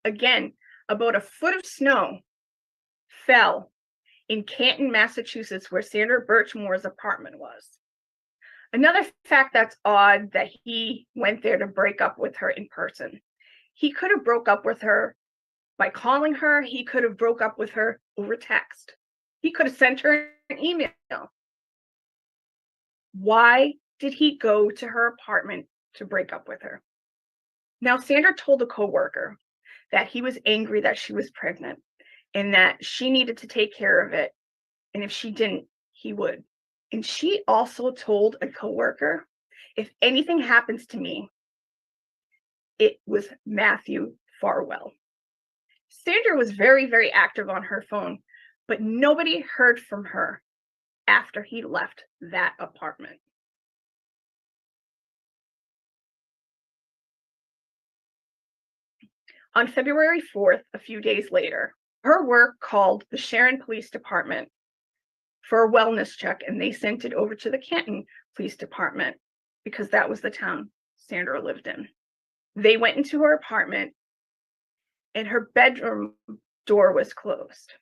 Again, about a foot of snow fell in Canton, Massachusetts, where Sandra Burchmore's apartment was. Another fact that's odd, that he went there to break up with her in person. He could have broke up with her by calling her. He could have broke up with her over text. He could have sent her an email. Why did he go to her apartment to break up with her? Now, Sandra told a coworker that he was angry that she was pregnant and that she needed to take care of it. And if she didn't, he would. And she also told a coworker, if anything happens to me, it was Matthew Farwell. Sandra was very, very active on her phone, but nobody heard from her after he left that apartment. On February 4th, a few days later, her work called the Sharon Police Department for a wellness check, and they sent it over to the Canton Police Department because that was the town Sandra lived in. They went into her apartment and her bedroom door was closed.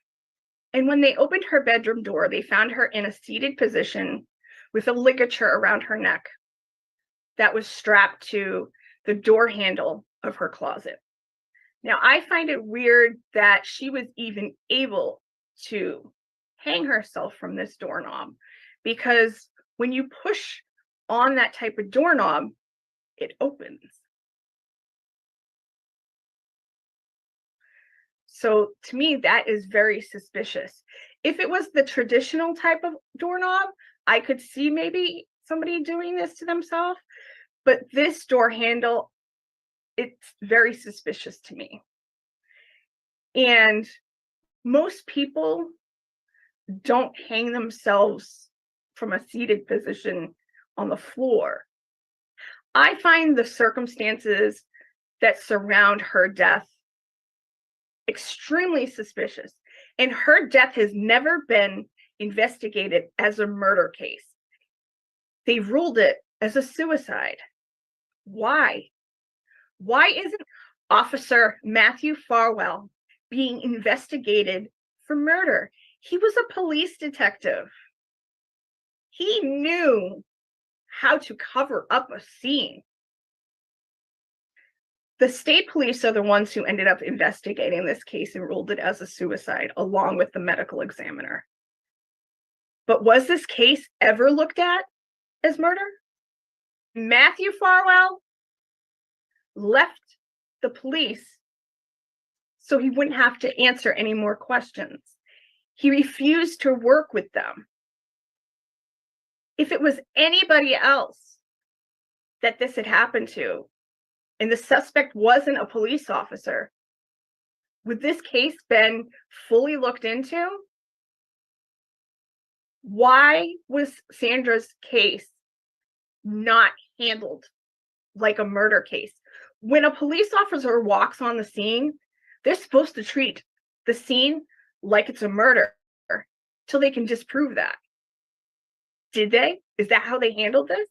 And when they opened her bedroom door, they found her in a seated position with a ligature around her neck that was strapped to the door handle of her closet. Now, I find it weird that she was even able to hang herself from this doorknob, because when you push on that type of doorknob, it opens. So to me, that is very suspicious. If it was the traditional type of doorknob, I could see maybe somebody doing this to themselves. But this door handle, it's very suspicious to me. And most people don't hang themselves from a seated position on the floor. I find the circumstances that surround her death extremely suspicious. And her death has never been investigated as a murder case. They ruled it as a suicide. Why? Why isn't Officer Matthew Farwell being investigated for murder? He was a police detective. He knew how to cover up a scene. The state police are the ones who ended up investigating this case and ruled it as a suicide, along with the medical examiner. But was this case ever looked at as murder? Matthew Farwell left the police so he wouldn't have to answer any more questions. He refused to work with them. If it was anybody else that this had happened to, and the suspect wasn't a police officer, would this case been fully looked into? Why was Sandra's case not handled like a murder case? When a police officer walks on the scene, they're supposed to treat the scene like it's a murder till they can disprove that. Did they? Is that how they handled this?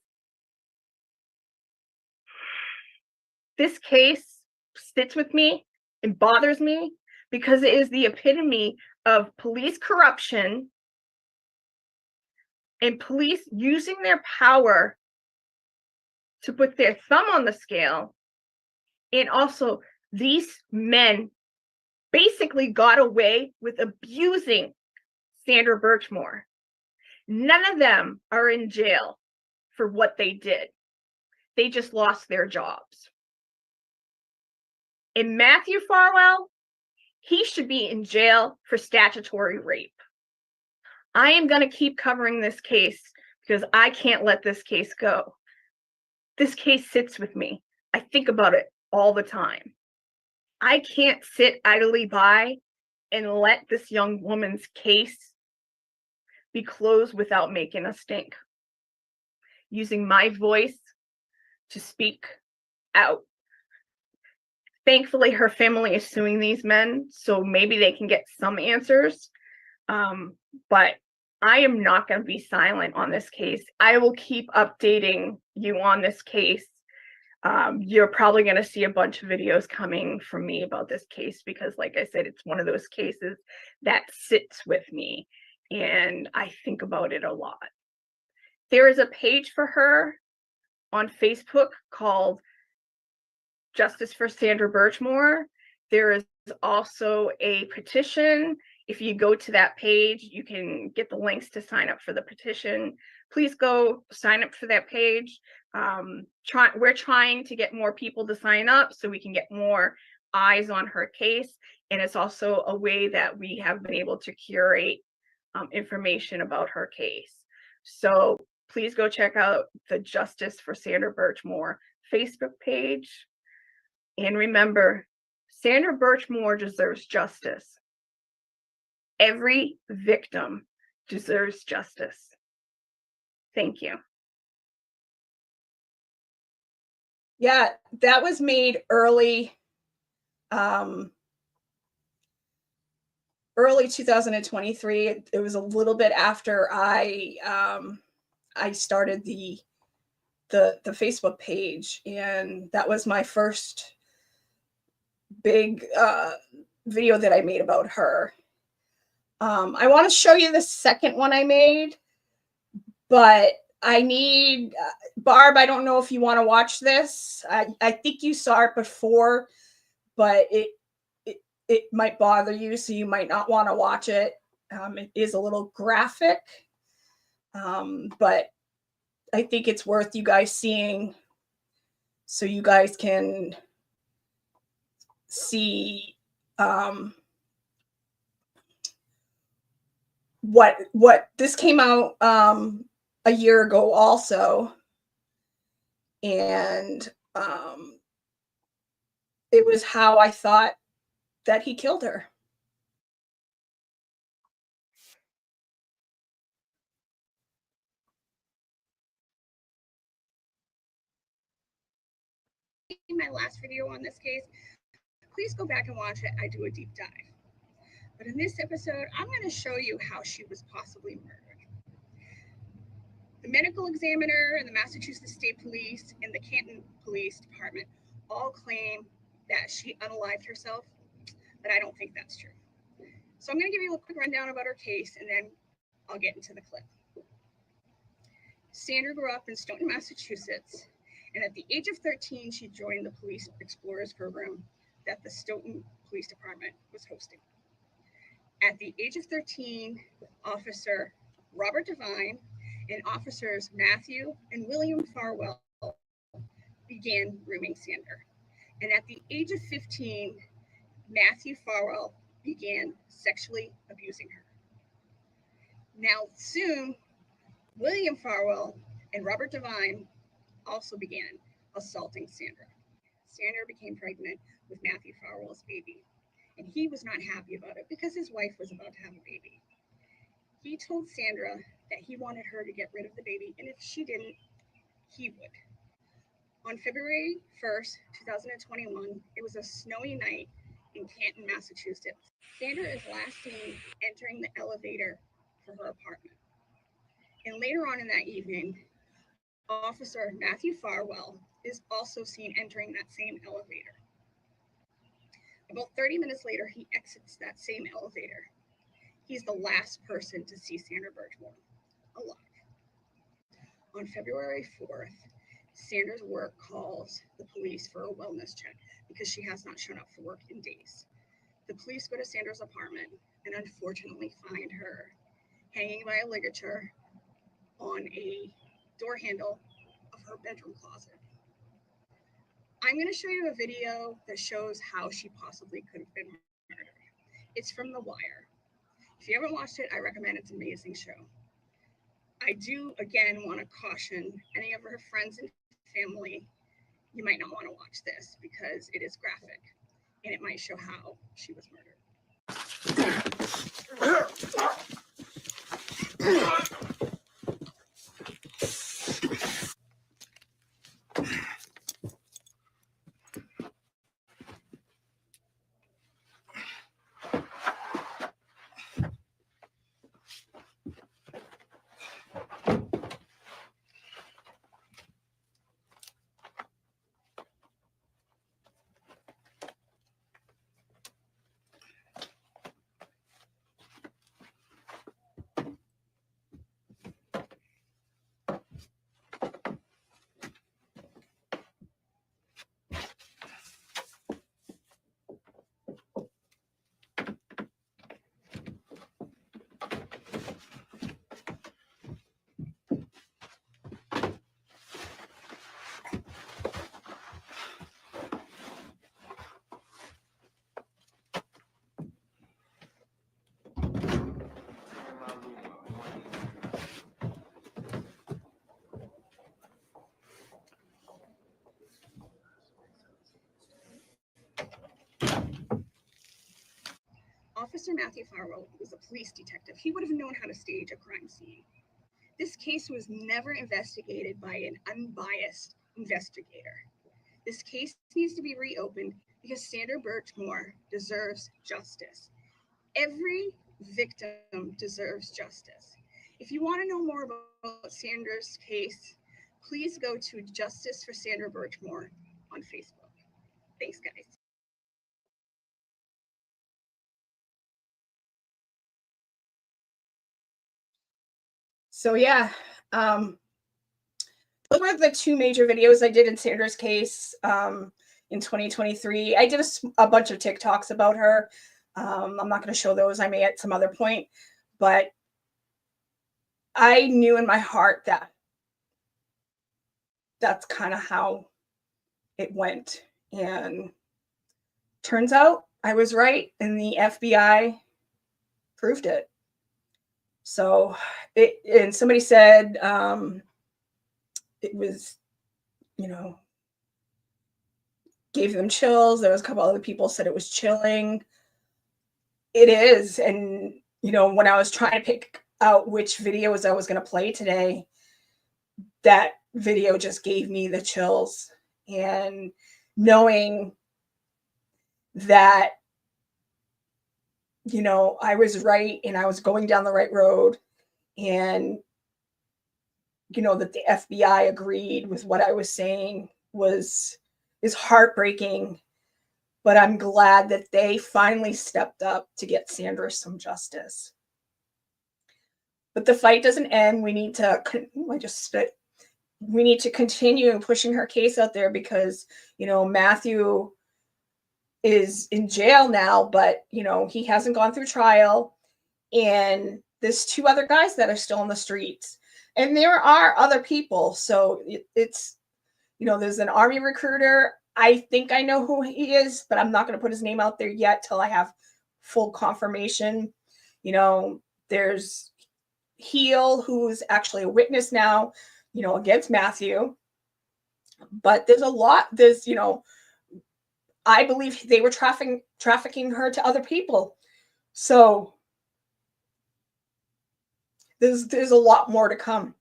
This case sits with me and bothers me because it is the epitome of police corruption and police using their power to put their thumb on the scale. And also, these men basically got away with abusing Sandra Burchmore. None of them are in jail for what they did. They just lost their jobs. And Matthew Farwell, he should be in jail for statutory rape. I am going to keep covering this case because I can't let this case go. This case sits with me. I think about it all the time. I can't sit idly by and let this young woman's case be closed without making a stink. Using my voice to speak out. Thankfully, her family is suing these men, so maybe they can get some answers. But I am not going to be silent on this case. I will keep updating you on this case. You're probably going to see a bunch of videos coming from me about this case because, like I said, it's one of those cases that sits with me, and I think about it a lot. There is a page for her on Facebook called Justice for Sandra Burchmore. There is also a petition. If you go to that page, you can get the links to sign up for the petition. Please go sign up for that page. We're trying to get more people to sign up so we can get more eyes on her case. And it's also a way that we have been able to curate information about her case. So please go check out the Justice for Sandra Burchmore Facebook page. And remember, Sandra Burchmore deserves justice. Every victim deserves justice. Thank you.
Yeah, that was made early 2023. It was a little bit after I started the Facebook page, and that was my first big video that I made about her. I want to show you the second one I made, but I need Barb, I don't know if you want to watch this. I think you saw it before, but it might bother you, so you might not want to watch it. It is a little graphic, but I think it's worth you guys seeing so you guys can see
what this came out a year ago also, and it was how I thought that he killed her.
My last video on this case, please go back and watch it. I do a deep dive. But in this episode, I'm going to show you how she was possibly murdered. The medical examiner and the Massachusetts State Police and the Canton Police Department all claim that she unalived herself, but I don't think that's true. So I'm going to give you a quick rundown about her case, and then I'll get into the clip. Sandra grew up in Stoughton, Massachusetts, and at the age of 13, she joined the Police Explorers program that the Stoughton Police Department was hosting. At the age of 13, Officer Robert Devine and officers Matthew and William Farwell began grooming Sandra. And at the age of 15, Matthew Farwell began sexually abusing her. Now, soon, William Farwell and Robert Devine also began assaulting Sandra. Sandra became pregnant with Matthew Farwell's baby, and he was not happy about it because his wife was about to have a baby. He told Sandra that he wanted her to get rid of the baby, and if she didn't, he would. On February 1st, 2021, it was a snowy night in Canton, Massachusetts. Sandra is last seen entering the elevator for her apartment. And later on in that evening, Officer Matthew Farwell is also seen entering that same elevator. About 30 minutes later, he exits that same elevator. He's the last person to see Sandra Burchmore alive. On February 4th, Sandra's work calls the police for a wellness check because she has not shown up for work in days. The police go to Sandra's apartment and unfortunately find her hanging by a ligature on a door handle of her bedroom closet. I'm going to show you a video that shows how she possibly could have been murdered. It's from The Wire. If you haven't watched it, I recommend it. It's an amazing show. I do, again, want to caution any of her friends and family, you might not want to watch this because it is graphic and it might show how she was murdered. Officer Matthew Farwell was a police detective. He would have known how to stage a crime scene. This case was never investigated by an unbiased investigator. This case needs to be reopened because Sandra Burchmore deserves justice. Every victim deserves justice. If you want to know more about Sandra's case, please go to Justice for Sandra Burchmore on Facebook. Thanks, guys.
So yeah, those were the two major videos I did in Sandra's case in 2023. I did a bunch of TikToks about her. I'm not going to show those. I may at some other point, but I knew in my heart that that's kind of how it went. And turns out I was right, and the FBI proved it. So and somebody said it was, you know, gave them chills. There was a couple other people said it was chilling. It is. And, you know, when I was trying to pick out which videos I was going to play today, that video just gave me the chills. And knowing that, you know, I was right and I was going down the right road, and, you know, that the FBI agreed with what I was saying is heartbreaking. But I'm glad that they finally stepped up to get Sandra some justice. But the fight doesn't end. We need to, I just spit. We need to continue pushing her case out there because, you know, Matthew is in jail now, but, you know, he hasn't gone through trial. And there's 2 other guys that are still on the streets. And there are other people. So it's, you know, there's an Army recruiter. I think I know who he is, but I'm not going to put his name out there yet till I have full confirmation. You know, there's Heel, who's actually a witness now, you know, against Matthew. But there's a lot, you know, I believe they were trafficking her to other people. So there's a lot more to come.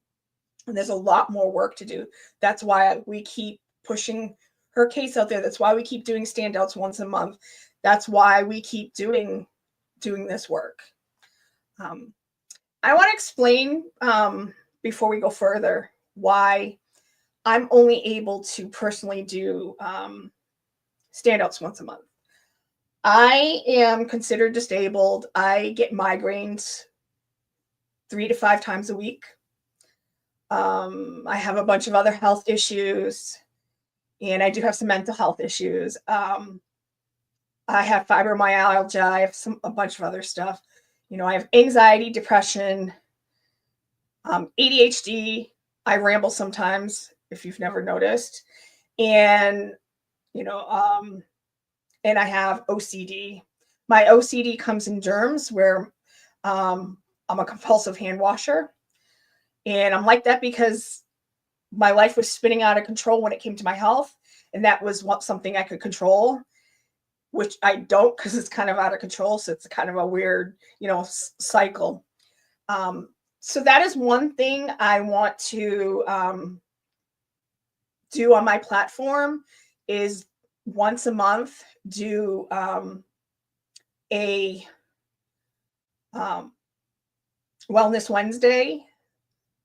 And there's a lot more work to do. That's why we keep pushing her case out there. That's why we keep doing standouts once a month. That's why we keep doing this work. I want to explain before we go further why I'm only able to personally do standouts once a month. I am considered disabled. I get migraines 3 to 5 times a week. I have a bunch of other health issues, and I do have some mental health issues. I have fibromyalgia. I have a bunch of other stuff. You know, I have anxiety, depression, ADHD. I ramble sometimes, if you've never noticed. And, you know, and I have OCD. My OCD comes in germs where I'm a compulsive hand washer. And I'm like that because my life was spinning out of control when it came to my health. And that was something I could control, which I don't because it's kind of out of control. So it's kind of a weird, you know, cycle. So that is one thing I want to do on my platform is once a month do a Wellness Wednesday.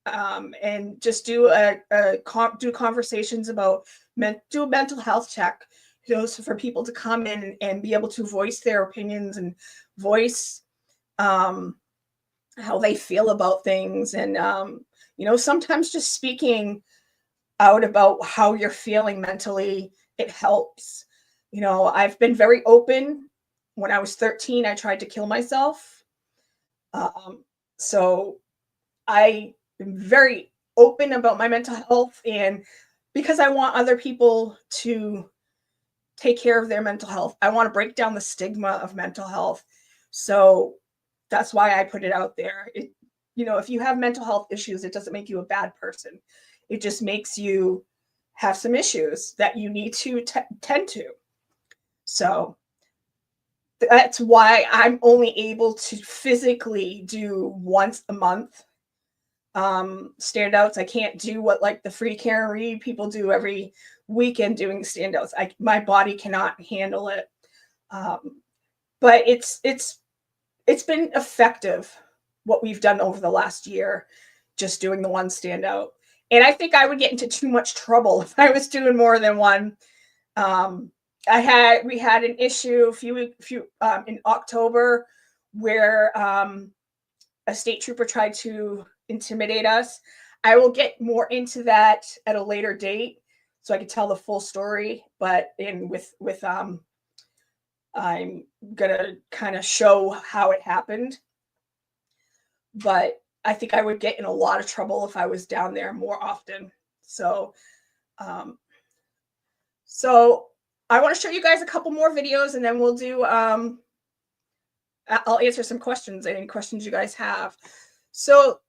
And just do do conversations about do a mental health check, you know, so for people to come in and be able to voice their opinions and voice how they feel about things. And, you know, sometimes just speaking out about how you're feeling mentally, it helps. You know, I've been very open. When I was 13, I tried to kill myself. So I am very open about my mental health, and because I want other people to take care of their mental health. I want to break down the stigma of mental health. So that's why I put it out there. You know, if you have mental health issues, it doesn't make you a bad person. It just makes you have some issues that you need to tend to. So that's why I'm only able to physically do once a month standouts. I can't do what like the free Karen Reed people do every weekend doing standouts. My body cannot handle it. But it's been effective what we've done over the last year, just doing the one standout. And I think I would get into too much trouble if I was doing more than one. We had an issue in October where a state trooper tried to intimidate us. I will get more into that at a later date so I can tell the full story. But I'm gonna kind of show how it happened. But I think I would get in a lot of trouble if I was down there more often. So I want to show you guys a couple more videos, and then we'll do I'll answer some questions, any questions you guys have. So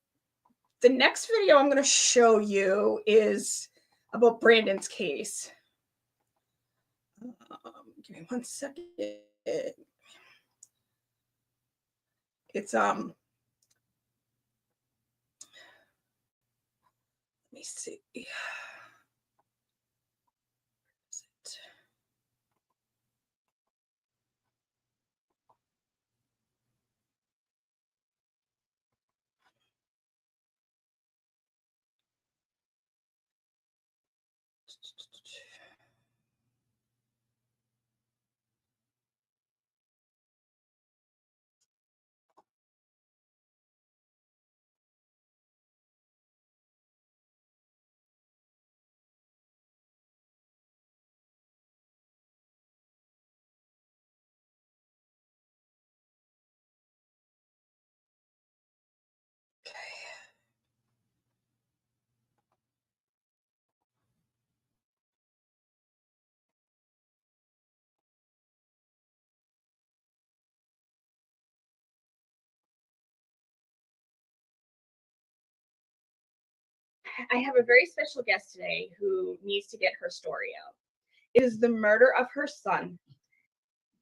the next video I'm going to show you is about Brandon's case. Give me 1 second. It's let me see. I have a very special guest today who needs to get her story out. It is the murder of her son.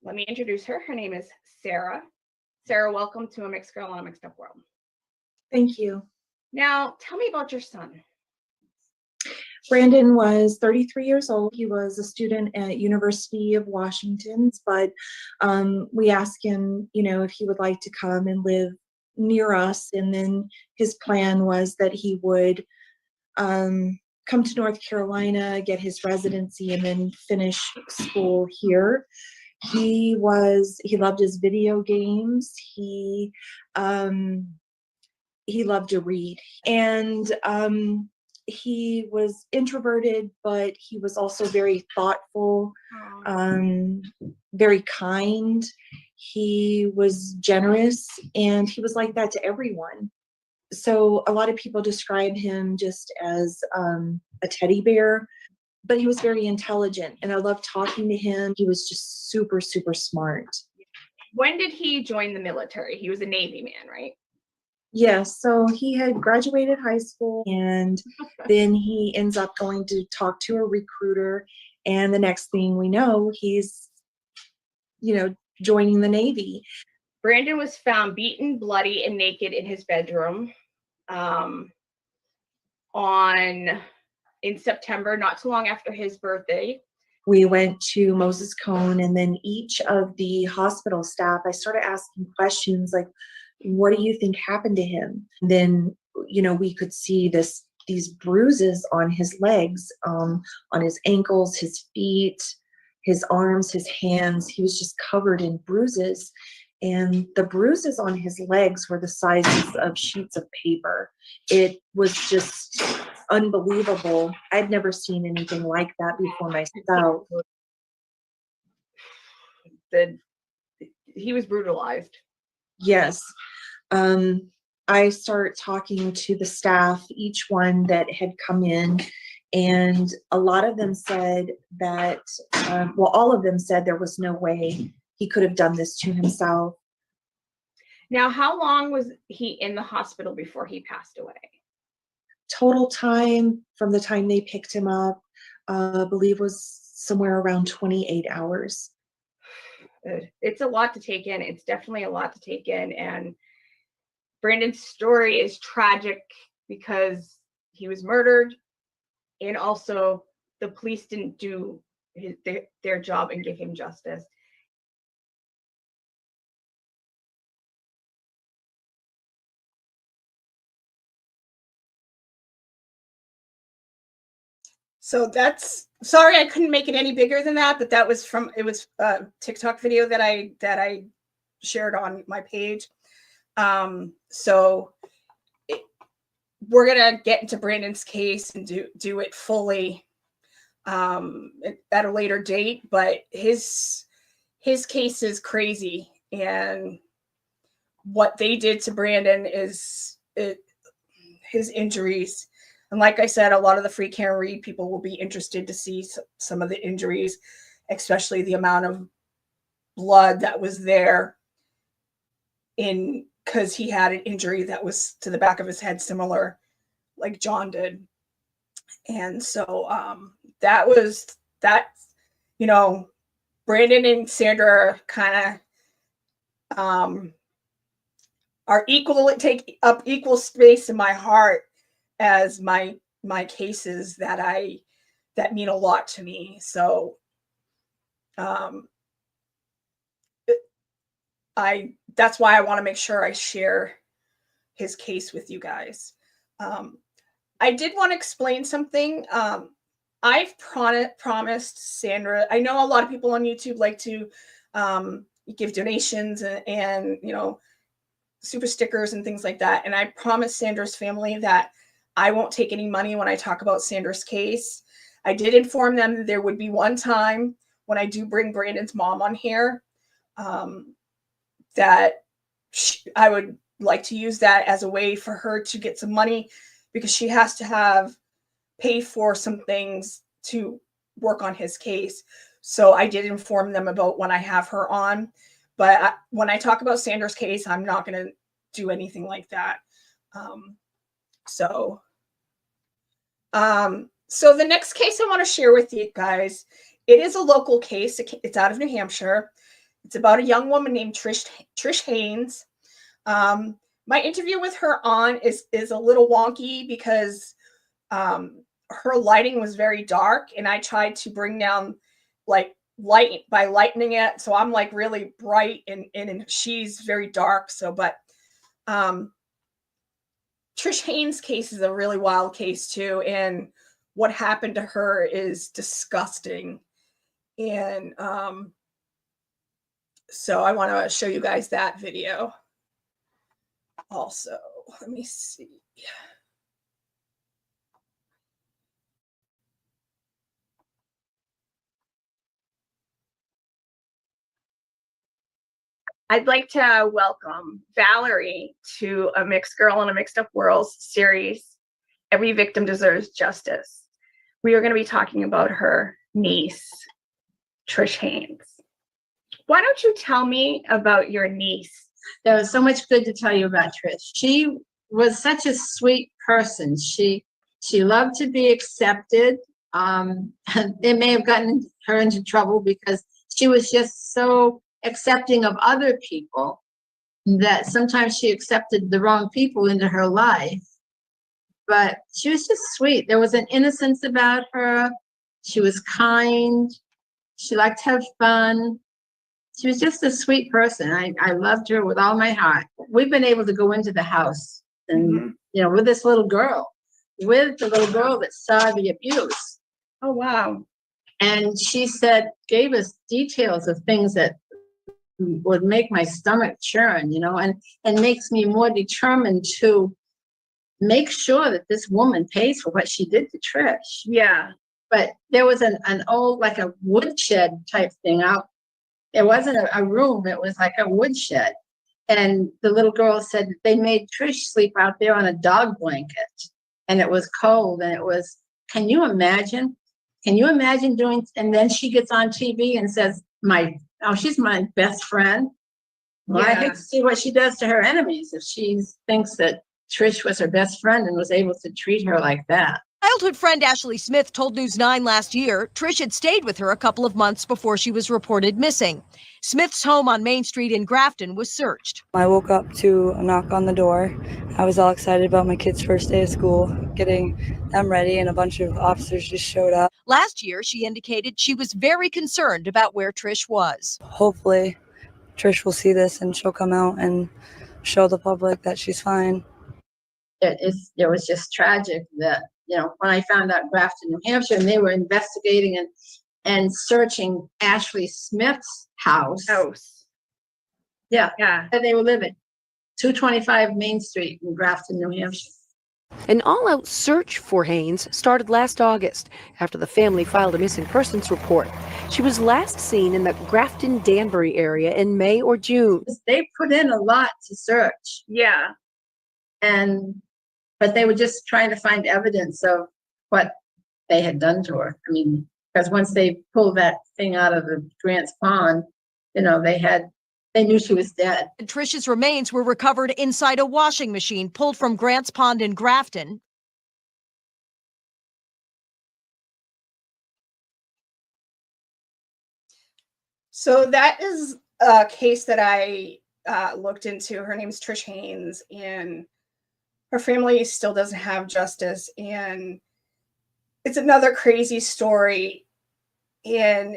Let me introduce her. Her name is Sarah. Sarah, welcome to A Mixed Girl on a Mixed Up World.
Thank you.
Now, tell me about your son.
Brandon was 33 years old. He was a student at University of Washington, but we asked him, if he would like to come and live near us. And then his plan was that he would come to North Carolina, get his residency, and then finish school here. He loved his video games. He loved to read, and he was introverted, but he was also very thoughtful, very kind. He was generous, and he was like that to everyone. So a lot of people describe him just as a teddy bear, but he was very intelligent, and I loved talking to him. He was just super, super smart.
When did he join the military? He was a Navy man, right?
Yes, so he had graduated high school, and then he ends up going to talk to a recruiter, and the next thing we know, he's, joining the Navy.
Brandon was found beaten, bloody, and naked in his bedroom in September, not too long after his birthday.
We went to Moses Cone, and then each of the hospital staff, I started asking questions like, what do you think happened to him? And then, we could see these bruises on his legs, on his ankles, his feet, his arms, his hands. He was just covered in bruises. And the bruises on his legs were the sizes of sheets of paper. It was just unbelievable. I'd never seen anything like that before myself.
He was brutalized.
Yes. I start talking to the staff, each one that had come in, and a lot of them said that, all of them said there was no way he could have done this to himself.
Now, how long was he in the hospital before he passed away?
Total time from the time they picked him up, I believe was somewhere around 28 hours.
It's a lot to take in. It's definitely a lot to take in. And Brandon's story is tragic because he was murdered, and also the police didn't do their job and give him justice. So sorry I couldn't make it any bigger than that, but that was a TikTok video that I shared on my page. So we're gonna get into Brandon's case and do it fully at a later date, but his case is crazy, and what they did to Brandon is his injuries. And like I said, a lot of the free Karen Read people will be interested to see some of the injuries, especially the amount of blood that was there in because he had an injury that was to the back of his head, similar like John did. And so that was that, you know, Brandon and Sandra kind of are equal, take up equal space in my heart as my cases that mean a lot to me. So that's why I want to make sure I share his case with you guys. I did want to explain something. I've promised Sandra, I know a lot of people on YouTube like to give donations and, you know, super stickers and things like that. And I promised Sandra's family that I won't take any money when I talk about Sandra's case. I did inform them that there would be one time when I do bring Brandon's mom on here, that I would like to use that as a way for her to get some money, because she has to pay for some things to work on his case. So I did inform them about when I have her on. But when I talk about Sandra's case, I'm not going to do anything like that. So the next case I want to share with you guys, it is a local case. It's out of New Hampshire. It's about a young woman named Trish Haynes. My interview with her on is a little wonky because her lighting was very dark, and I tried to bring down like light by lightening it, so I'm like really bright and she's very dark. So but Trish Haynes' case is a really wild case too, and what happened to her is disgusting. And so I want to show you guys that video also. Let me see. I'd like to welcome Valerie to A Mixed Girl in a Mixed Up World series, Every Victim Deserves Justice. We are going to be talking about her niece, Trish Haynes. Why don't you tell me about your niece?
There was so much good to tell you about Trish. She was such a sweet person. She loved to be accepted. It may have gotten her into trouble because she was just so accepting of other people that sometimes she accepted the wrong people into her life. But she was just sweet. There was an innocence about her. She was kind. She liked to have fun. She was just a sweet person. I loved her with all my heart. We've been able to go into the house and, you know, with this little girl, with the little girl that saw the abuse.
Oh, wow.
And she gave us details of things that would make my stomach churn, you know, and makes me more determined to make sure that this woman pays for what she did to Trish.
Yeah.
But there was an old, like a woodshed type thing out. It wasn't a room, it was like a woodshed. And the little girl said that they made Trish sleep out there on a dog blanket. And it was cold, and it was, can you imagine? Can you imagine doing, and then she gets on TV and says, she's my best friend. Well, yeah. I hate to see what she does to her enemies if she thinks that Trish was her best friend and was able to treat her like that.
Childhood friend Ashley Smith told News 9 last year Trish had stayed with her a couple of months before she was reported missing. Smith's home on Main Street in Grafton was searched.
I woke up to a knock on the door. I was all excited about my kids' first day of school, getting them ready, and a bunch of officers just showed up.
Last year, she indicated she was very concerned about where Trish was.
Hopefully, Trish will see this and she'll come out and show the public that she's fine.
It was just tragic that, you know, when I found out Grafton, New Hampshire, and they were investigating and searching Ashley Smith's house. Yeah. That they were living. 225 Main Street in Grafton, New Hampshire.
An all-out search for Haynes started last August after the family filed a missing persons report. She was last seen in the Grafton-Danbury area in May or June.
They put in a lot to search.
Yeah.
But they were just trying to find evidence of what they had done to her. I mean, because once they pulled that thing out of the Grant's Pond, you know, they had they knew she was dead.
Trish's remains were recovered inside a washing machine pulled from Grants Pond in Grafton.
So that is a case that I looked into. Her name's Trish Haynes, and her family still doesn't have justice. And it's another crazy story. And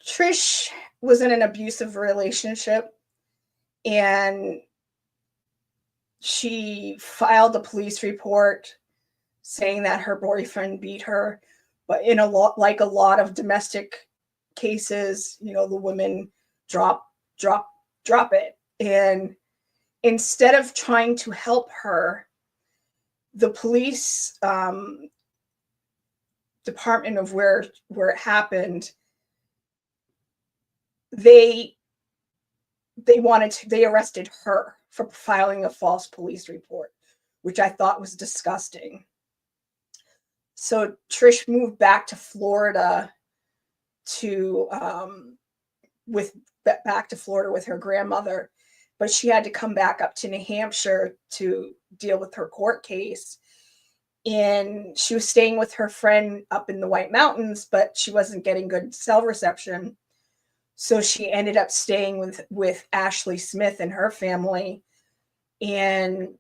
Trish was in an abusive relationship, and she filed a police report saying that her boyfriend beat her. But in a lot of domestic cases, the women drop it. And instead of trying to help her, the police department of where it happened, they arrested her for filing a false police report, which I thought was disgusting. So Trish moved back to Florida with her grandmother, but she had to come back up to New Hampshire to deal with her court case. And she was staying with her friend up in the White Mountains, but she wasn't getting good cell reception. So she ended up staying with Ashley Smith and her family. And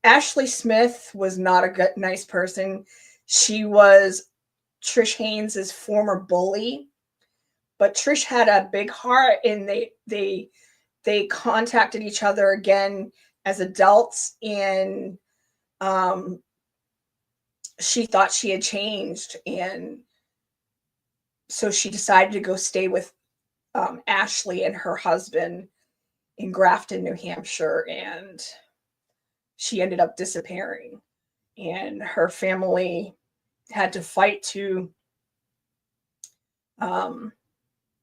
Ashley Smith was not a nice person. She was Trish Haynes' former bully, but Trish had a big heart, and they contacted each other again as adults, and she thought she had changed, and so she decided to go stay with Ashley and her husband in Grafton, New Hampshire, and she ended up disappearing. And her family had to fight to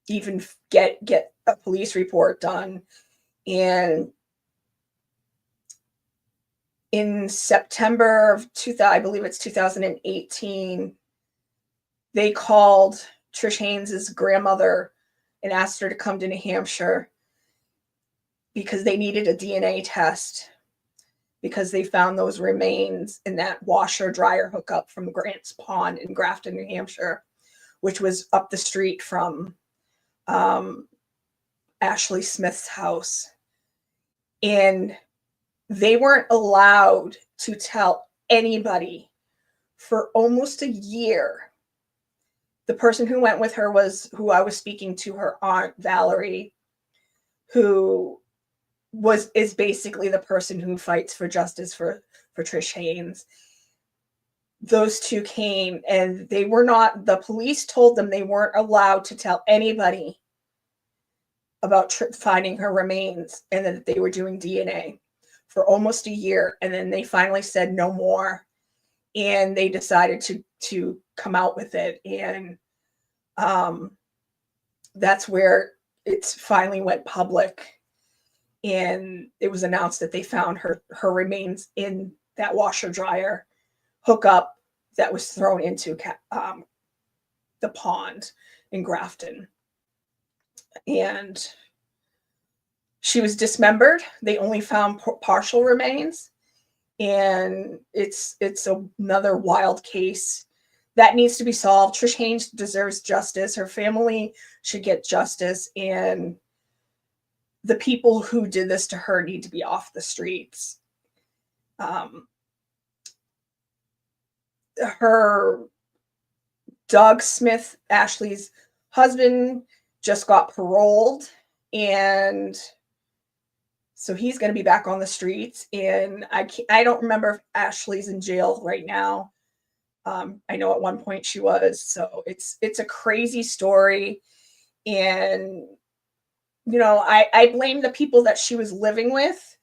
even get a police report done. And in September of 2018, they called Trish Haynes' grandmother and asked her to come to New Hampshire because they needed a DNA test, because they found those remains in that washer dryer hookup from Grants Pond in Grafton, New Hampshire, which was up the street from Ashley Smith's house. And they weren't allowed to tell anybody for almost a year. The person who went with her was who I was speaking to, her aunt Valerie, who is basically the person who fights for justice for Trish Haynes. Those two came, and the police told them they weren't allowed to tell anybody about finding her remains, and that they were doing DNA for almost a year. And then they finally said no more, and they decided to come out with it. And that's where it finally went public. And it was announced that they found her remains in that washer dryer hookup that was thrown into the pond in Grafton. And she was dismembered. They only found partial remains. And it's another wild case that needs to be solved. Trish Haynes deserves justice. Her family should get justice. And the people who did this to her need to be off the streets. Her Doug Smith, Ashley's husband, just got paroled, and so he's going to be back on the streets. And I don't remember if Ashley's in jail right now. I know at one point she was. So it's a crazy story, and I blame the people that she was living with,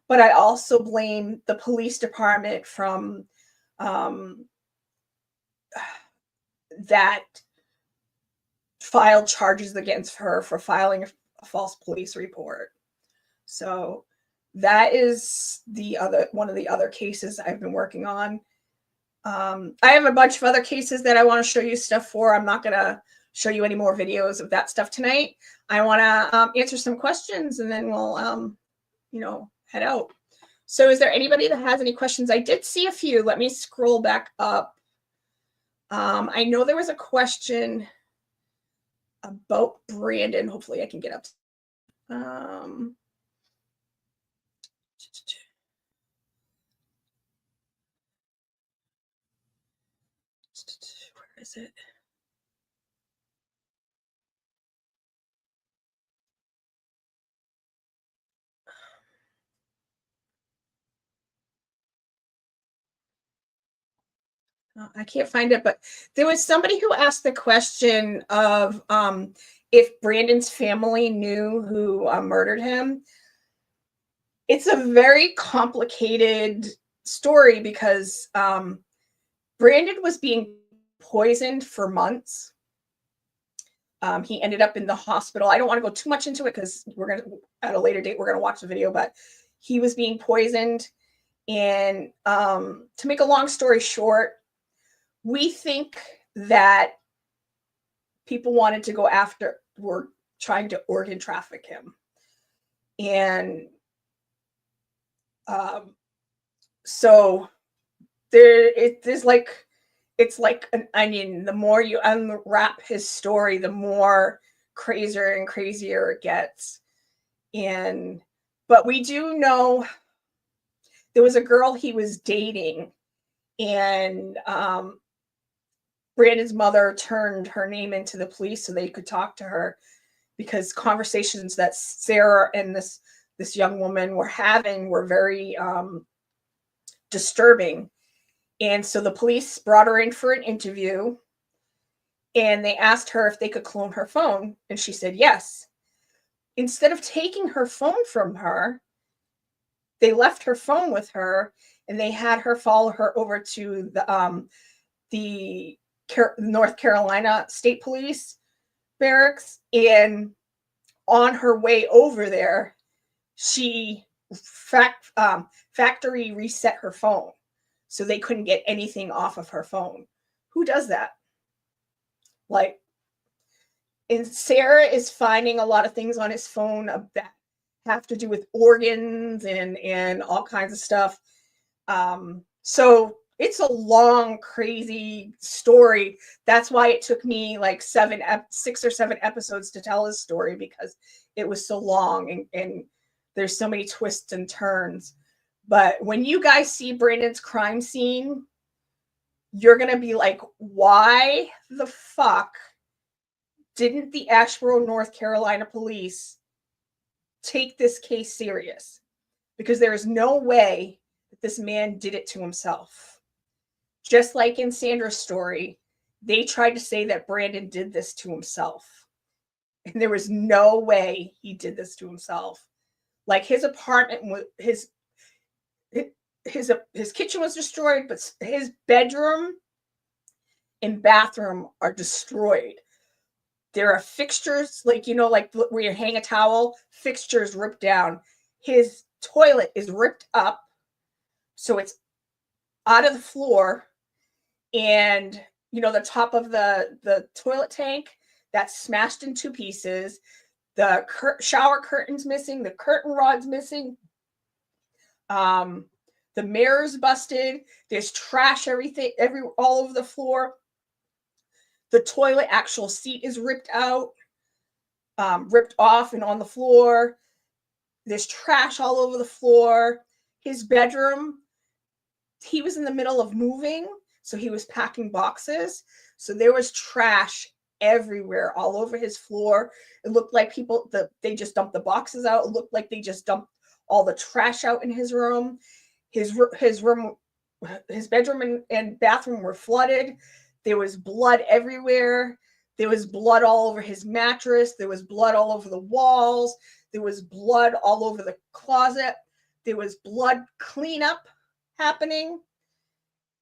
but I also blame the police department from that filed charges against her for filing a false police report. So that is one of the other cases I've been working on. I have a bunch of other cases that I want to show you stuff for. I'm not going to show you any more videos of that stuff tonight. I want to answer some questions, and then we'll, head out. So is there anybody that has any questions? I did see a few. Let me scroll back up. I know there was a question about Brandon. Hopefully I can get up. Where is it? I can't find it, but there was somebody who asked the question of if Brandon's family knew who murdered him. It's a very complicated story because Brandon was being poisoned for months. He ended up in the hospital. I don't want to go too much into it because at a later date, we're going to watch the video, but he was being poisoned. And to make a long story short, we think that people wanted to go after, were trying to organ traffic him. And so it's like an onion. The more you unwrap his story, the more crazier and crazier it gets. But we do know there was a girl he was dating, and Brandon's mother turned her name into the police so they could talk to her, because conversations that Sarah and this young woman were having were very disturbing. And so the police brought her in for an interview, and they asked her if they could clone her phone, and she said yes. Instead of taking her phone from her, they left her phone with her, and they had her follow her over to the North Carolina State Police barracks. And on her way over there, she factory reset her phone, so they couldn't get anything off of her phone. Who does that? And Sarah is finding a lot of things on his phone that have to do with organs and all kinds of stuff. So it's a long, crazy story. That's why it took me like 6 or 7 episodes to tell his story, because it was so long and there's so many twists and turns. But when you guys see Brandon's crime scene, you're going to be like, why the fuck didn't the Asheboro, North Carolina police take this case serious? Because there is no way that this man did it to himself. Just like in Sandra's story, they tried to say that Brandon did this to himself. And there was no way he did this to himself. Like, his apartment was his kitchen was destroyed, but his bedroom and bathroom are destroyed. There are fixtures, like where you hang a towel, fixtures ripped down. His toilet is ripped up, so it's out of the floor. And, the top of the toilet tank, that's smashed in 2 pieces. The shower curtain's missing. The curtain rod's missing. The mirror's busted. There's trash, all over the floor. The toilet actual seat is ripped out, ripped off and on the floor. There's trash all over the floor. His bedroom, he was in the middle of moving, so he was packing boxes. So there was trash everywhere, all over his floor. It looked like they just dumped the boxes out. It looked like they just dumped all the trash out in his room. His room, his bedroom and bathroom were flooded. There was blood everywhere. There was blood all over his mattress. There was blood all over the walls. There was blood all over the closet. There was blood cleanup happening.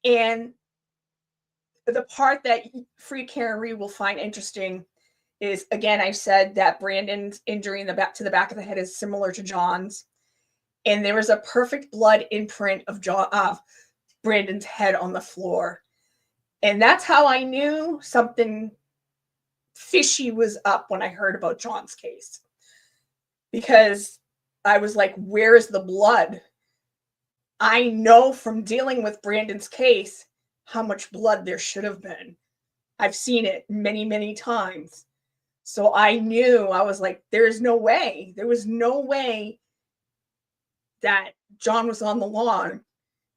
And the part that Free Karen Reed will find interesting is, again, I said that Brandon's injury to the back of the head is similar to John's. And there was a perfect blood imprint of Brandon's head on the floor. And that's how I knew something fishy was up when I heard about John's case, because I was like, where's the blood? I know from dealing with Brandon's case how much blood there should have been. I've seen it many, many times. So I knew, I was like, there's no way. There was no way that John was on the lawn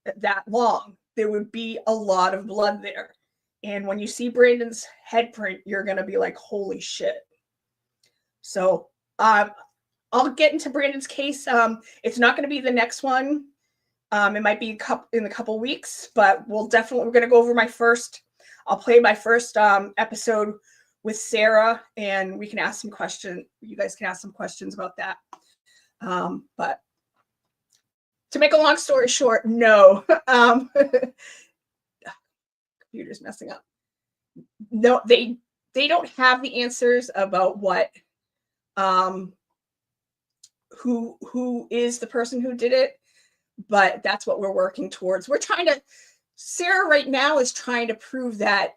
that long. There would be a lot of blood there. And when you see Brandon's head print, you're going to be like, holy shit. So I'll get into Brandon's case. It's not going to be the next one. It might be in a couple weeks, but we're going to go over I'll play my first episode with Sarah, and we can ask some questions. You guys can ask some questions about that. But to make a long story short, no. Computer's messing up. No, they don't have the answers about what who is the person who did it, but that's what we're working towards. Sarah right now is trying to prove that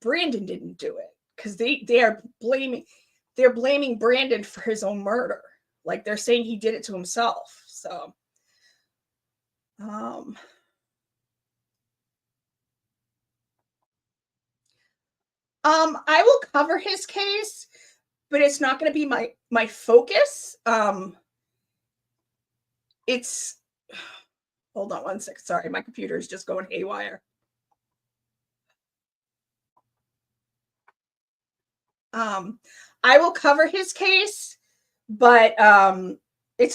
Brandon didn't do it, because they're blaming Brandon for his own murder. Like, they're saying he did it to himself. So I will cover his case, but it's not going to be my focus. Hold on one second. Sorry, my computer is just going haywire. I will cover his case, but I'm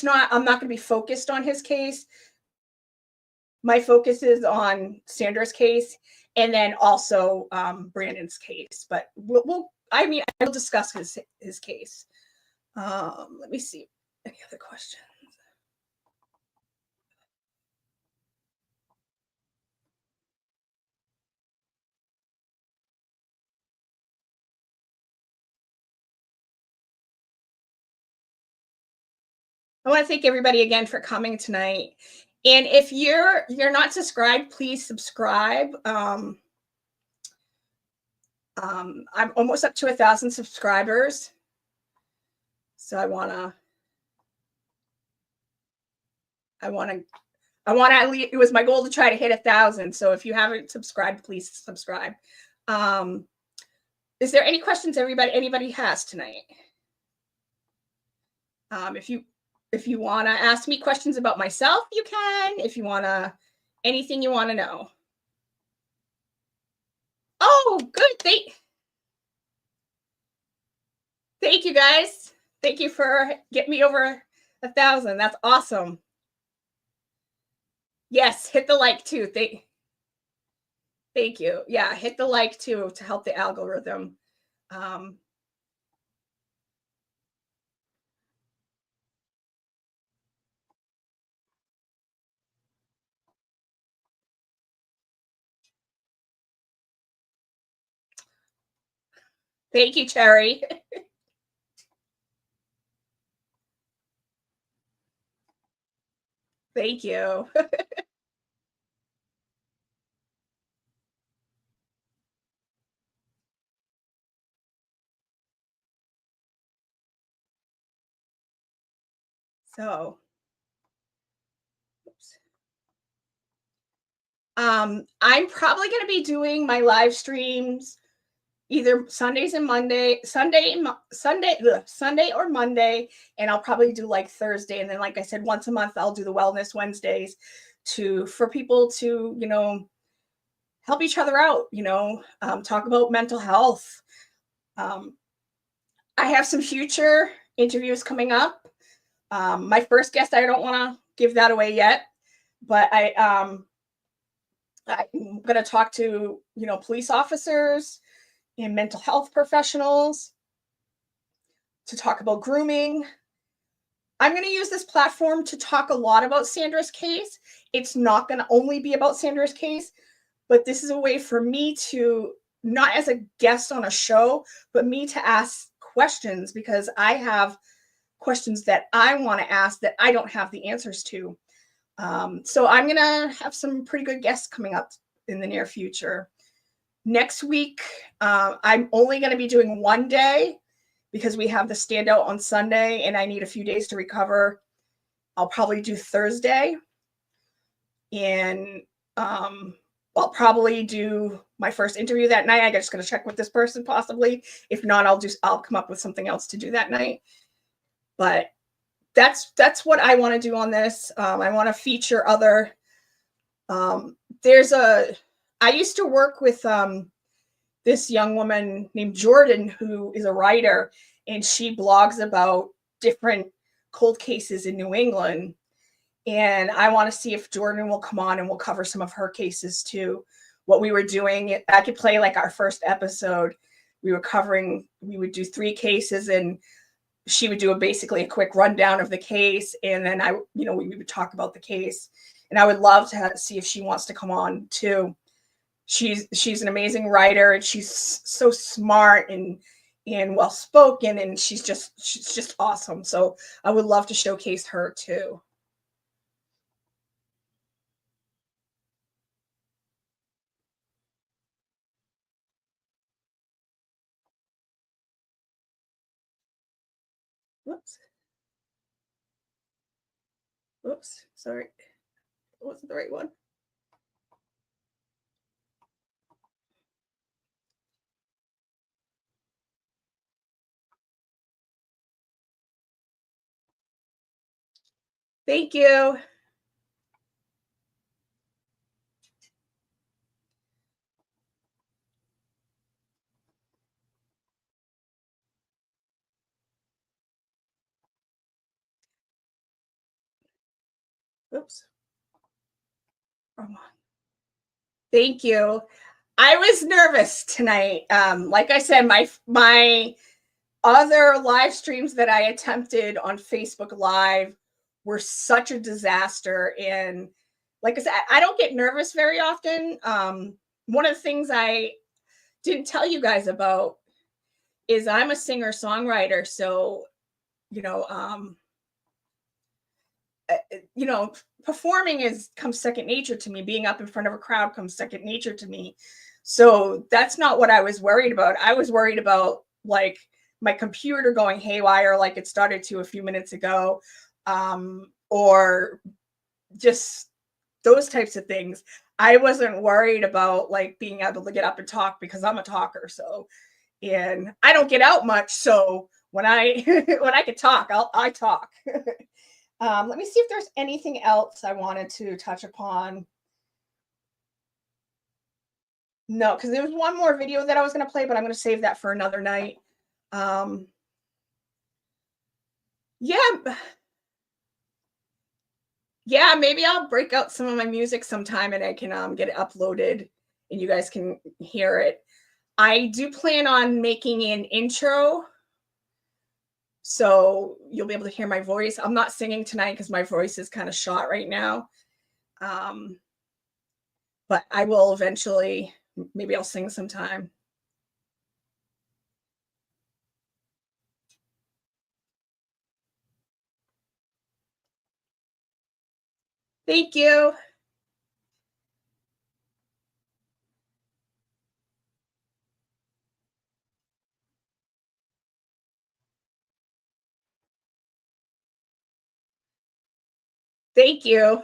not going to be focused on his case. My focus is on Sandra's case, and then also Brandon's case. But I will discuss his case. Let me see. Any other questions? I want to thank everybody again for coming tonight. And if you're not subscribed, please subscribe. I'm almost up to 1,000 subscribers. So I want to it was my goal to try to hit 1,000. So if you haven't subscribed, please subscribe. Is there any questions anybody has tonight? If you want to ask me questions about myself, you can. If you want anything you want to know. Oh, good. Thank you, guys. Thank you for getting me over 1,000. That's awesome. Yes, hit the like too. Thank you. Yeah, hit the like too to help the algorithm. Thank you, Cherry. Thank you. So, oops. I'm probably going to be doing my live streams either Sunday or Monday, and I'll probably do like Thursday. And then, like I said, once a month, I'll do the Wellness Wednesdays for people to, help each other out, talk about mental health. I have some future interviews coming up. My first guest, I don't want to give that away yet, but I'm going to talk to, police officers and mental health professionals to talk about grooming. I'm going to use this platform to talk a lot about Sandra's case. It's not going to only be about Sandra's case, but this is a way for me to, not as a guest on a show, but me to ask questions, because I have questions that I want to ask that I don't have the answers to. So I'm going to have some pretty good guests coming up in the near future. Next week, I'm only going to be doing one day because we have the standout on Sunday and I need a few days to recover. I'll probably do Thursday. And I'll probably do my first interview that night. I'm just going to check with this person possibly. If not, I'll come up with something else to do that night. But that's what I want to do on this. I want to feature other. I used to work with this young woman named Jordan, who is a writer, and she blogs about different cold cases in New England. And I want to see if Jordan will come on and we'll cover some of her cases too. What we were doing, I could play like our first episode. We would do 3 cases and she would do basically a quick rundown of the case. And then we would talk about the case. And I would love to see if she wants to come on too. She's an amazing writer and she's so smart and well-spoken, and she's just awesome. So I would love to showcase her too. Whoops, sorry. It wasn't the right one. Thank you. Oops. Thank you. I was nervous tonight. Like I said, my other live streams that I attempted on Facebook Live were such a disaster. And like I said, I don't get nervous very often. One of the things I didn't tell you guys about is I'm a singer-songwriter. So, performing comes second nature to me. Being up in front of a crowd comes second nature to me. So that's not what I was worried about. I was worried about like my computer going haywire, like it started to a few minutes ago, or just those types of things. I wasn't worried about like being able to get up and talk because I'm a talker. So, and I don't get out much. So when I can talk, I talk. Let me see if there's anything else I wanted to touch upon. No, because there was one more video that I was going to play, but I'm going to save that for another night. Yeah, maybe I'll break out some of my music sometime and I can get it uploaded and you guys can hear it. I do plan on making an intro, so you'll be able to hear my voice. I'm not singing tonight because my voice is kind of shot right now. But I will eventually, maybe I'll sing sometime. Thank you. Thank you.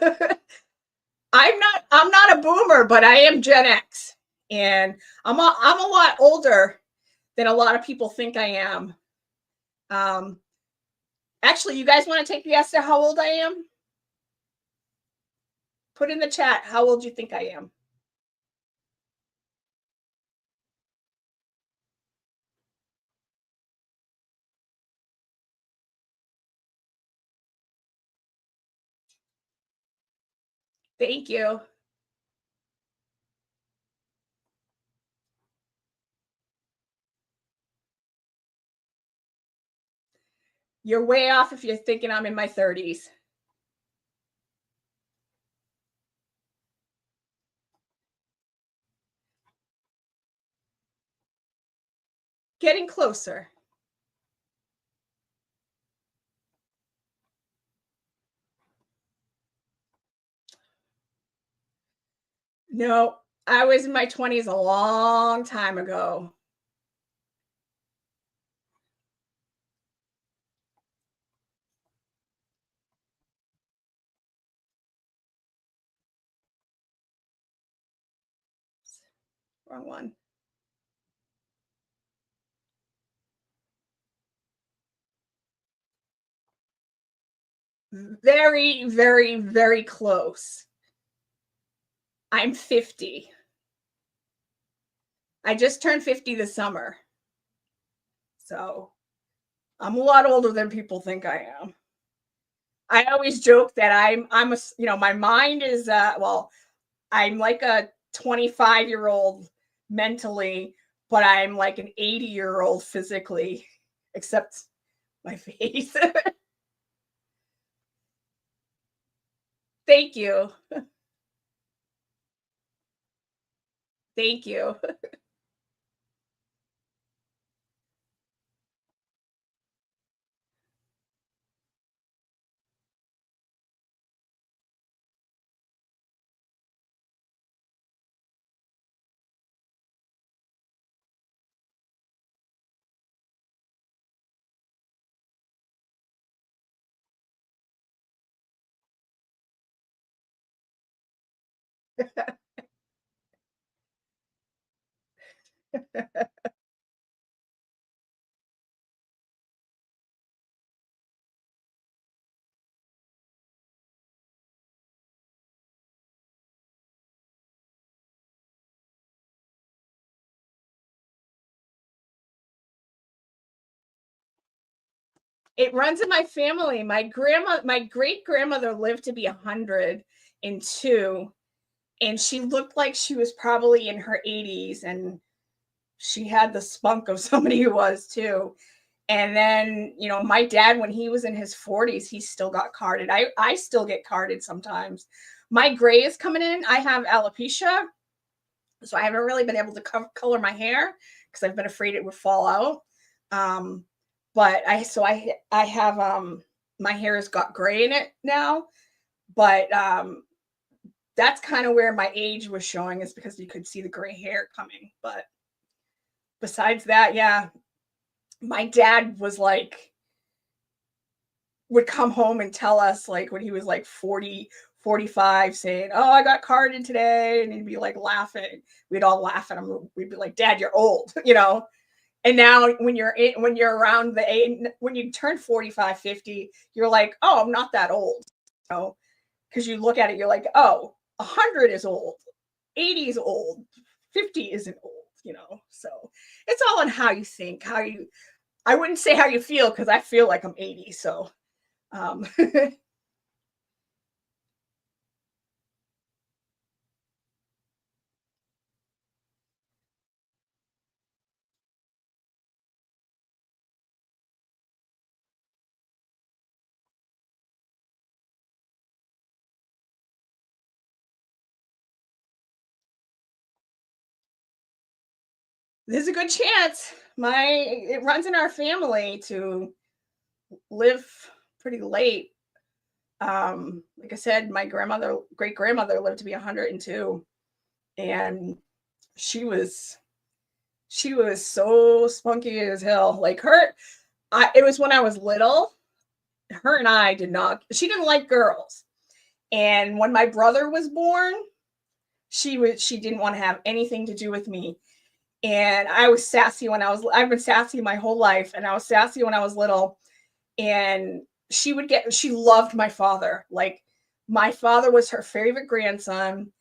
I'm not a boomer, but I am Gen X, and I'm a lot older than a lot of people think I am. Actually, you guys want to take a guess at how old I am? Put in the chat how old you think I am. Thank you. You're way off if you're thinking I'm in my 30s. Getting closer. No, I was in my 20s a long time ago. Wrong one. Very, very, very close. I'm 50. I just turned 50 this summer. So I'm a lot older than people think I am. I always joke that I'm a, my mind is well, I'm like a 25-year-old mentally, but I'm like an 80-year-old physically, except my face. Thank you. Thank you. It runs in my family. My great grandmother lived to be 102, and she looked like she was probably in her 80s, and she had the spunk of somebody who was too. And then, my dad, when he was in his 40s, he still got carded. I still get carded sometimes. My gray is coming in. I have alopecia, so I haven't really been able to color my hair because I've been afraid it would fall out. Um, but I have my hair has got gray in it now, but that's kind of where my age was showing, is because you could see the gray hair coming. But besides that, yeah, my dad would come home and tell us, like, when he was like 40, 45, saying, "Oh, I got carded today," and he'd be like laughing. We'd all laugh at him. We'd be like, "Dad, you're old," And now when you're around the age, when you turn 45, 50, you're like, "Oh, I'm not that old," because you look at it, you're like, "Oh, 100 is old, 80 is old, 50 isn't old." So it's all on how you think, I wouldn't say how you feel, because I feel like I'm 80. So um, there's a good chance it runs in our family to live pretty late. Like I said, my great grandmother lived to be 102, and she was so spunky as hell. Like it was when I was little. Her and I did not. She didn't like girls, and when my brother was born, she didn't want to have anything to do with me. And I was sassy I've been sassy my whole life, and I was sassy when I was little. And she loved my father. Like, my father was her favorite grandson,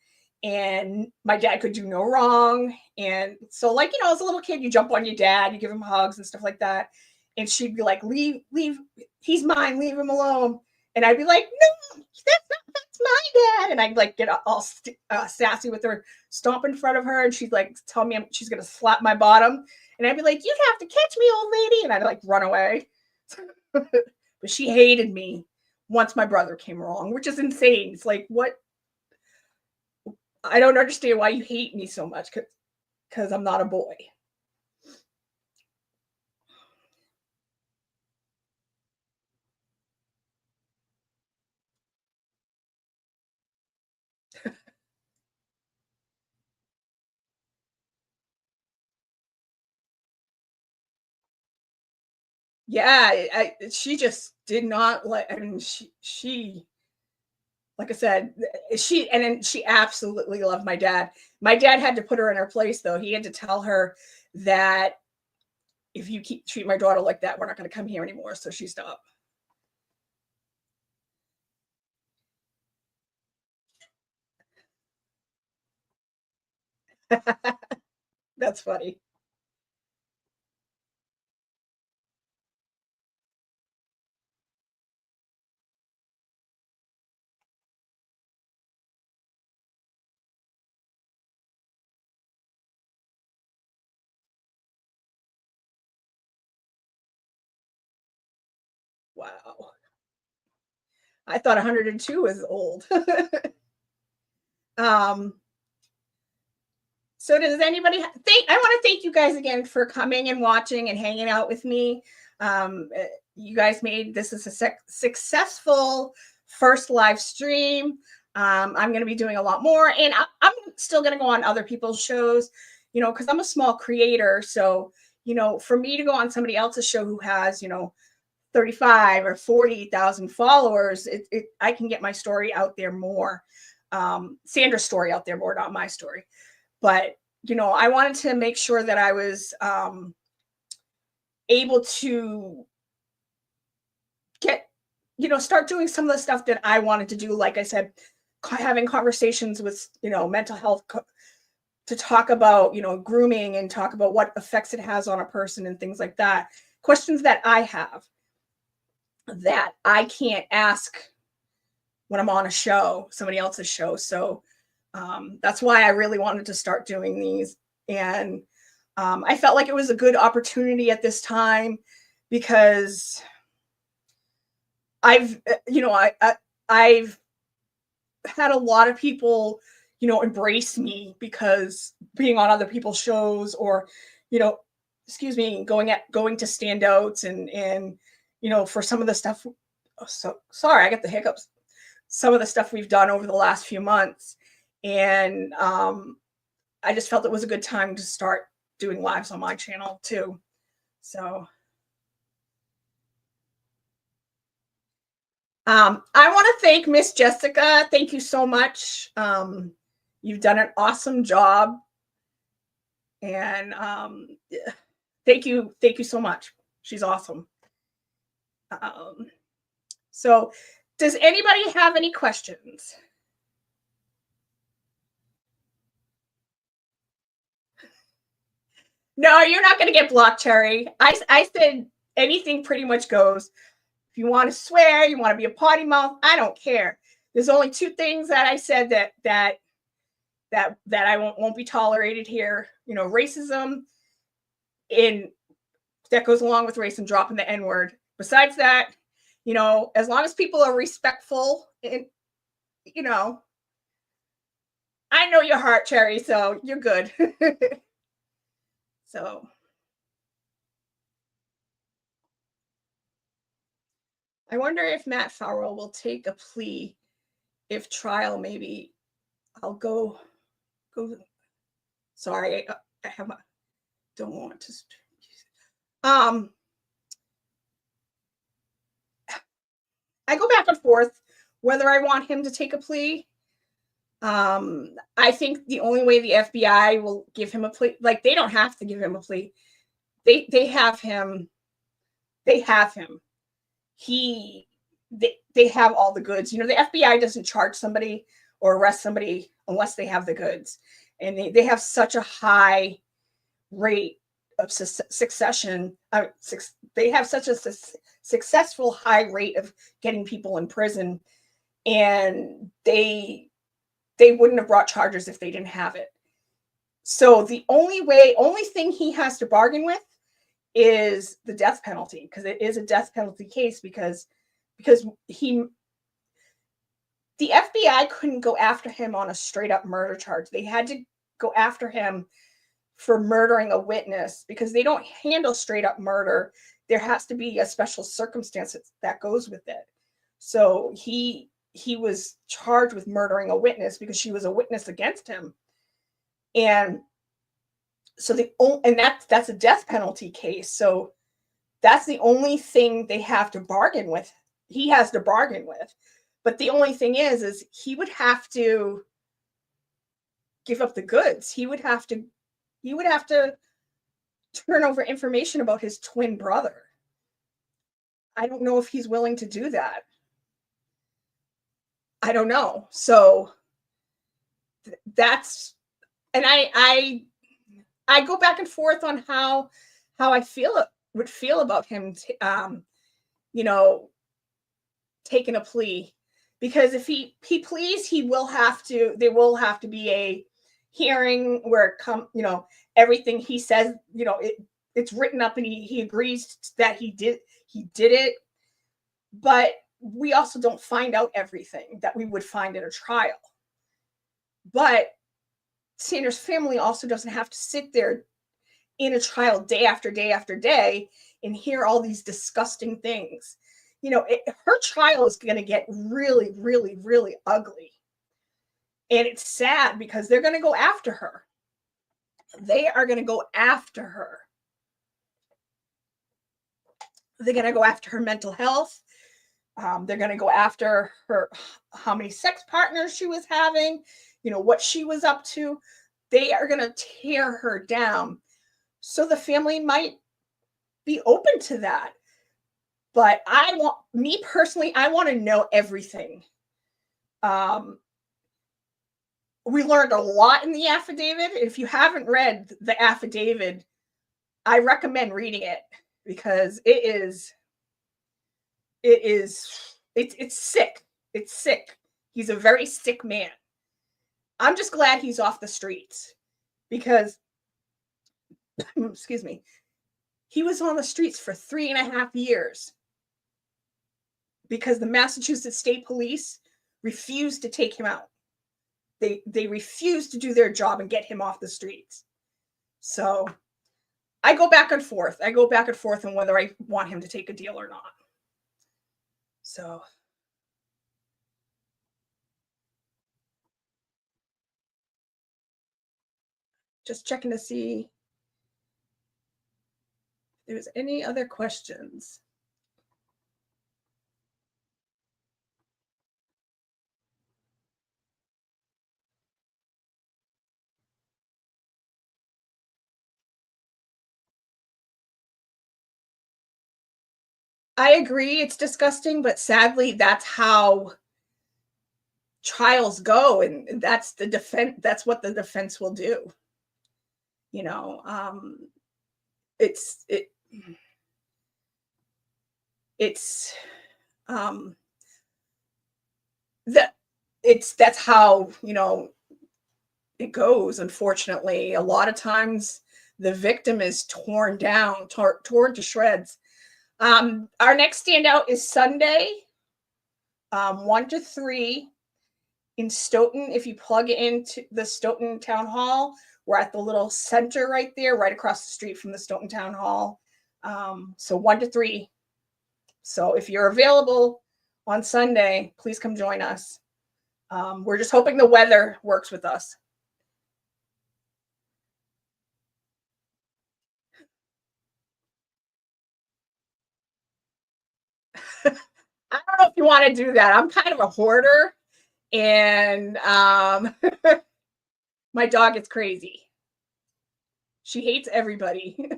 and my dad could do no wrong. And so, like, as a little kid, you jump on your dad, you give him hugs and stuff like that. And she'd be like, leave, he's mine, leave him alone. And I'd be like, no, that's my dad. And I'd like get all sassy with her, stomp in front of her, and she'd like tell me she's gonna slap my bottom. And I'd be like, you'd have to catch me, old lady. And I'd like run away. But she hated me once my brother came along, which is insane. It's like, what? I don't understand why you hate me so much, because I'm not a boy.
yeah, she just did not like, I mean, she, like I said, and then she absolutely loved my dad. My dad had to put her in her place, though. He had to tell her that if you keep treat my daughter like that, we're not going to come here anymore. So she stopped. That's funny. Wow. I thought 102 was old. um, so does anybody I want to thank you guys again for coming and watching and hanging out with me. You guys made this is a successful first live stream. I'm going to be doing a lot more, and I'm still going to go on other people's shows, because I'm a small creator. So, for me to go on somebody else's show who has, 35 or 40,000 followers, I can get my story out there more. Sandra's story out there more, not my story. But, I wanted to make sure that I was able to get, start doing some of the stuff that I wanted to do. Like I said, having conversations with, mental health to talk about, grooming and talk about what effects it has on a person and things like that. Questions that I have that I can't ask when I'm on a show, somebody else's show. So that's why I really wanted to start doing these. And I felt like it was a good opportunity at this time because I've had a lot of people, embrace me because being on other people's shows or, going to standouts and, for some of the stuff. So sorry, I got the hiccups. Some of the stuff we've done over the last few months. And I just felt it was a good time to start doing lives on my channel too. So I want to thank Miss Jessica. Thank you so much. You've done an awesome job. And thank you so much. She's awesome. So does anybody have any questions? No, you're not going to get blocked, Cherry. I said anything pretty much goes. If you want to swear, you want to be a potty mouth, I don't care. There's only two things that I said that I won't be tolerated here. Racism, and that goes along with race and dropping the N-word. Besides that, as long as people are respectful, and I know your heart, Cherry, so you're good. So I wonder if Matt Farrell will take a plea if trial. Maybe I'll go. Sorry, I have a, don't want to. I go back and forth whether I want him to take a plea. I think the only way the FBI will give him a plea, like they don't have to give him a plea. They have him. They have him. They have all the goods. The FBI doesn't charge somebody or arrest somebody unless they have the goods. And they have such a high rate of succession. They have such a successful high rate of getting people in prison. And they wouldn't have brought charges if they didn't have it. So the only thing he has to bargain with is the death penalty, because it is a death penalty case because the FBI couldn't go after him on a straight up murder charge. They had to go after him for murdering a witness because they don't handle straight up murder. There has to be a special circumstance that goes with it. So he was charged with murdering a witness because she was a witness against him. And so that's a death penalty case. So
That's the only thing they have to bargain with. He has to bargain with. But the only thing is he would have to give up the goods. He would have to turn over information about his twin brother. I don't know if he's willing to do that. I don't know. So that's, and I go back and forth on how I would feel about him, you know, taking a plea, because if he pleads, there will have to be a hearing where you know, everything he says, you know, it's written up and he agrees that he did it. But we also don't find out everything that we would find at a trial. But Sandra's family also doesn't have to sit there in a trial day after day after day and hear all these disgusting things. You know, her trial is going to get really, really, really ugly. And it's sad because they're going to go after her. They are going to go after her. They're going to go after her mental health. They're going to go after her, how many sex partners she was having, you know, what she was up to. They are going to tear her down. So the family might be open to that. But me personally, I want to know everything. We learned a lot in the affidavit. If you haven't read the affidavit, I recommend reading it, because it's sick. It's sick. He's a very sick man. I'm just glad he's off the streets, because, excuse me, he was on the streets for 3.5 years because the Massachusetts State Police refused to take him out. They refused to do their job and get him off the streets. So I go back and forth. On whether I want him to take a deal or not. So just checking to see if there's any other questions. I agree, it's disgusting, but sadly, that's how trials go, and that's the defense. That's what the defense will do. You know, that's how, you know, it goes. Unfortunately, a lot of times the victim is torn down, torn to shreds. Our next standout is Sunday, 1 to 3 in Stoughton. If you plug into the Stoughton Town Hall, we're at the little center right there, right across the street from the Stoughton Town Hall. So 1 to 3. So if you're available on Sunday, please come join us. We're just hoping the weather works with us. I don't know if you want to do that. I'm kind of a hoarder, and my dog is crazy. She hates everybody.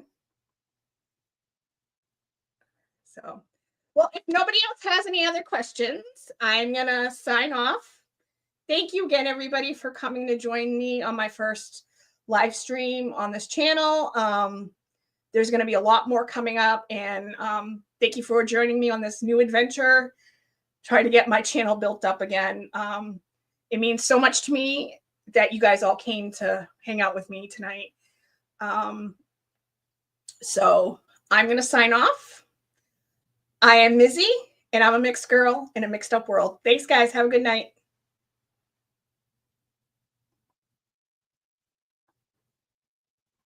So, well, if nobody else has any other questions, I'm going to sign off. Thank you again, everybody, for coming to join me on my first live stream on this channel. There's going to be a lot more coming up, and thank you for joining me on this new adventure, trying to get my channel built up again. It means so much to me that you guys all came to hang out with me tonight. So I'm going to sign off. I am Mizzy, and I'm a mixed girl in a mixed up world. Thanks, guys. Have a good night.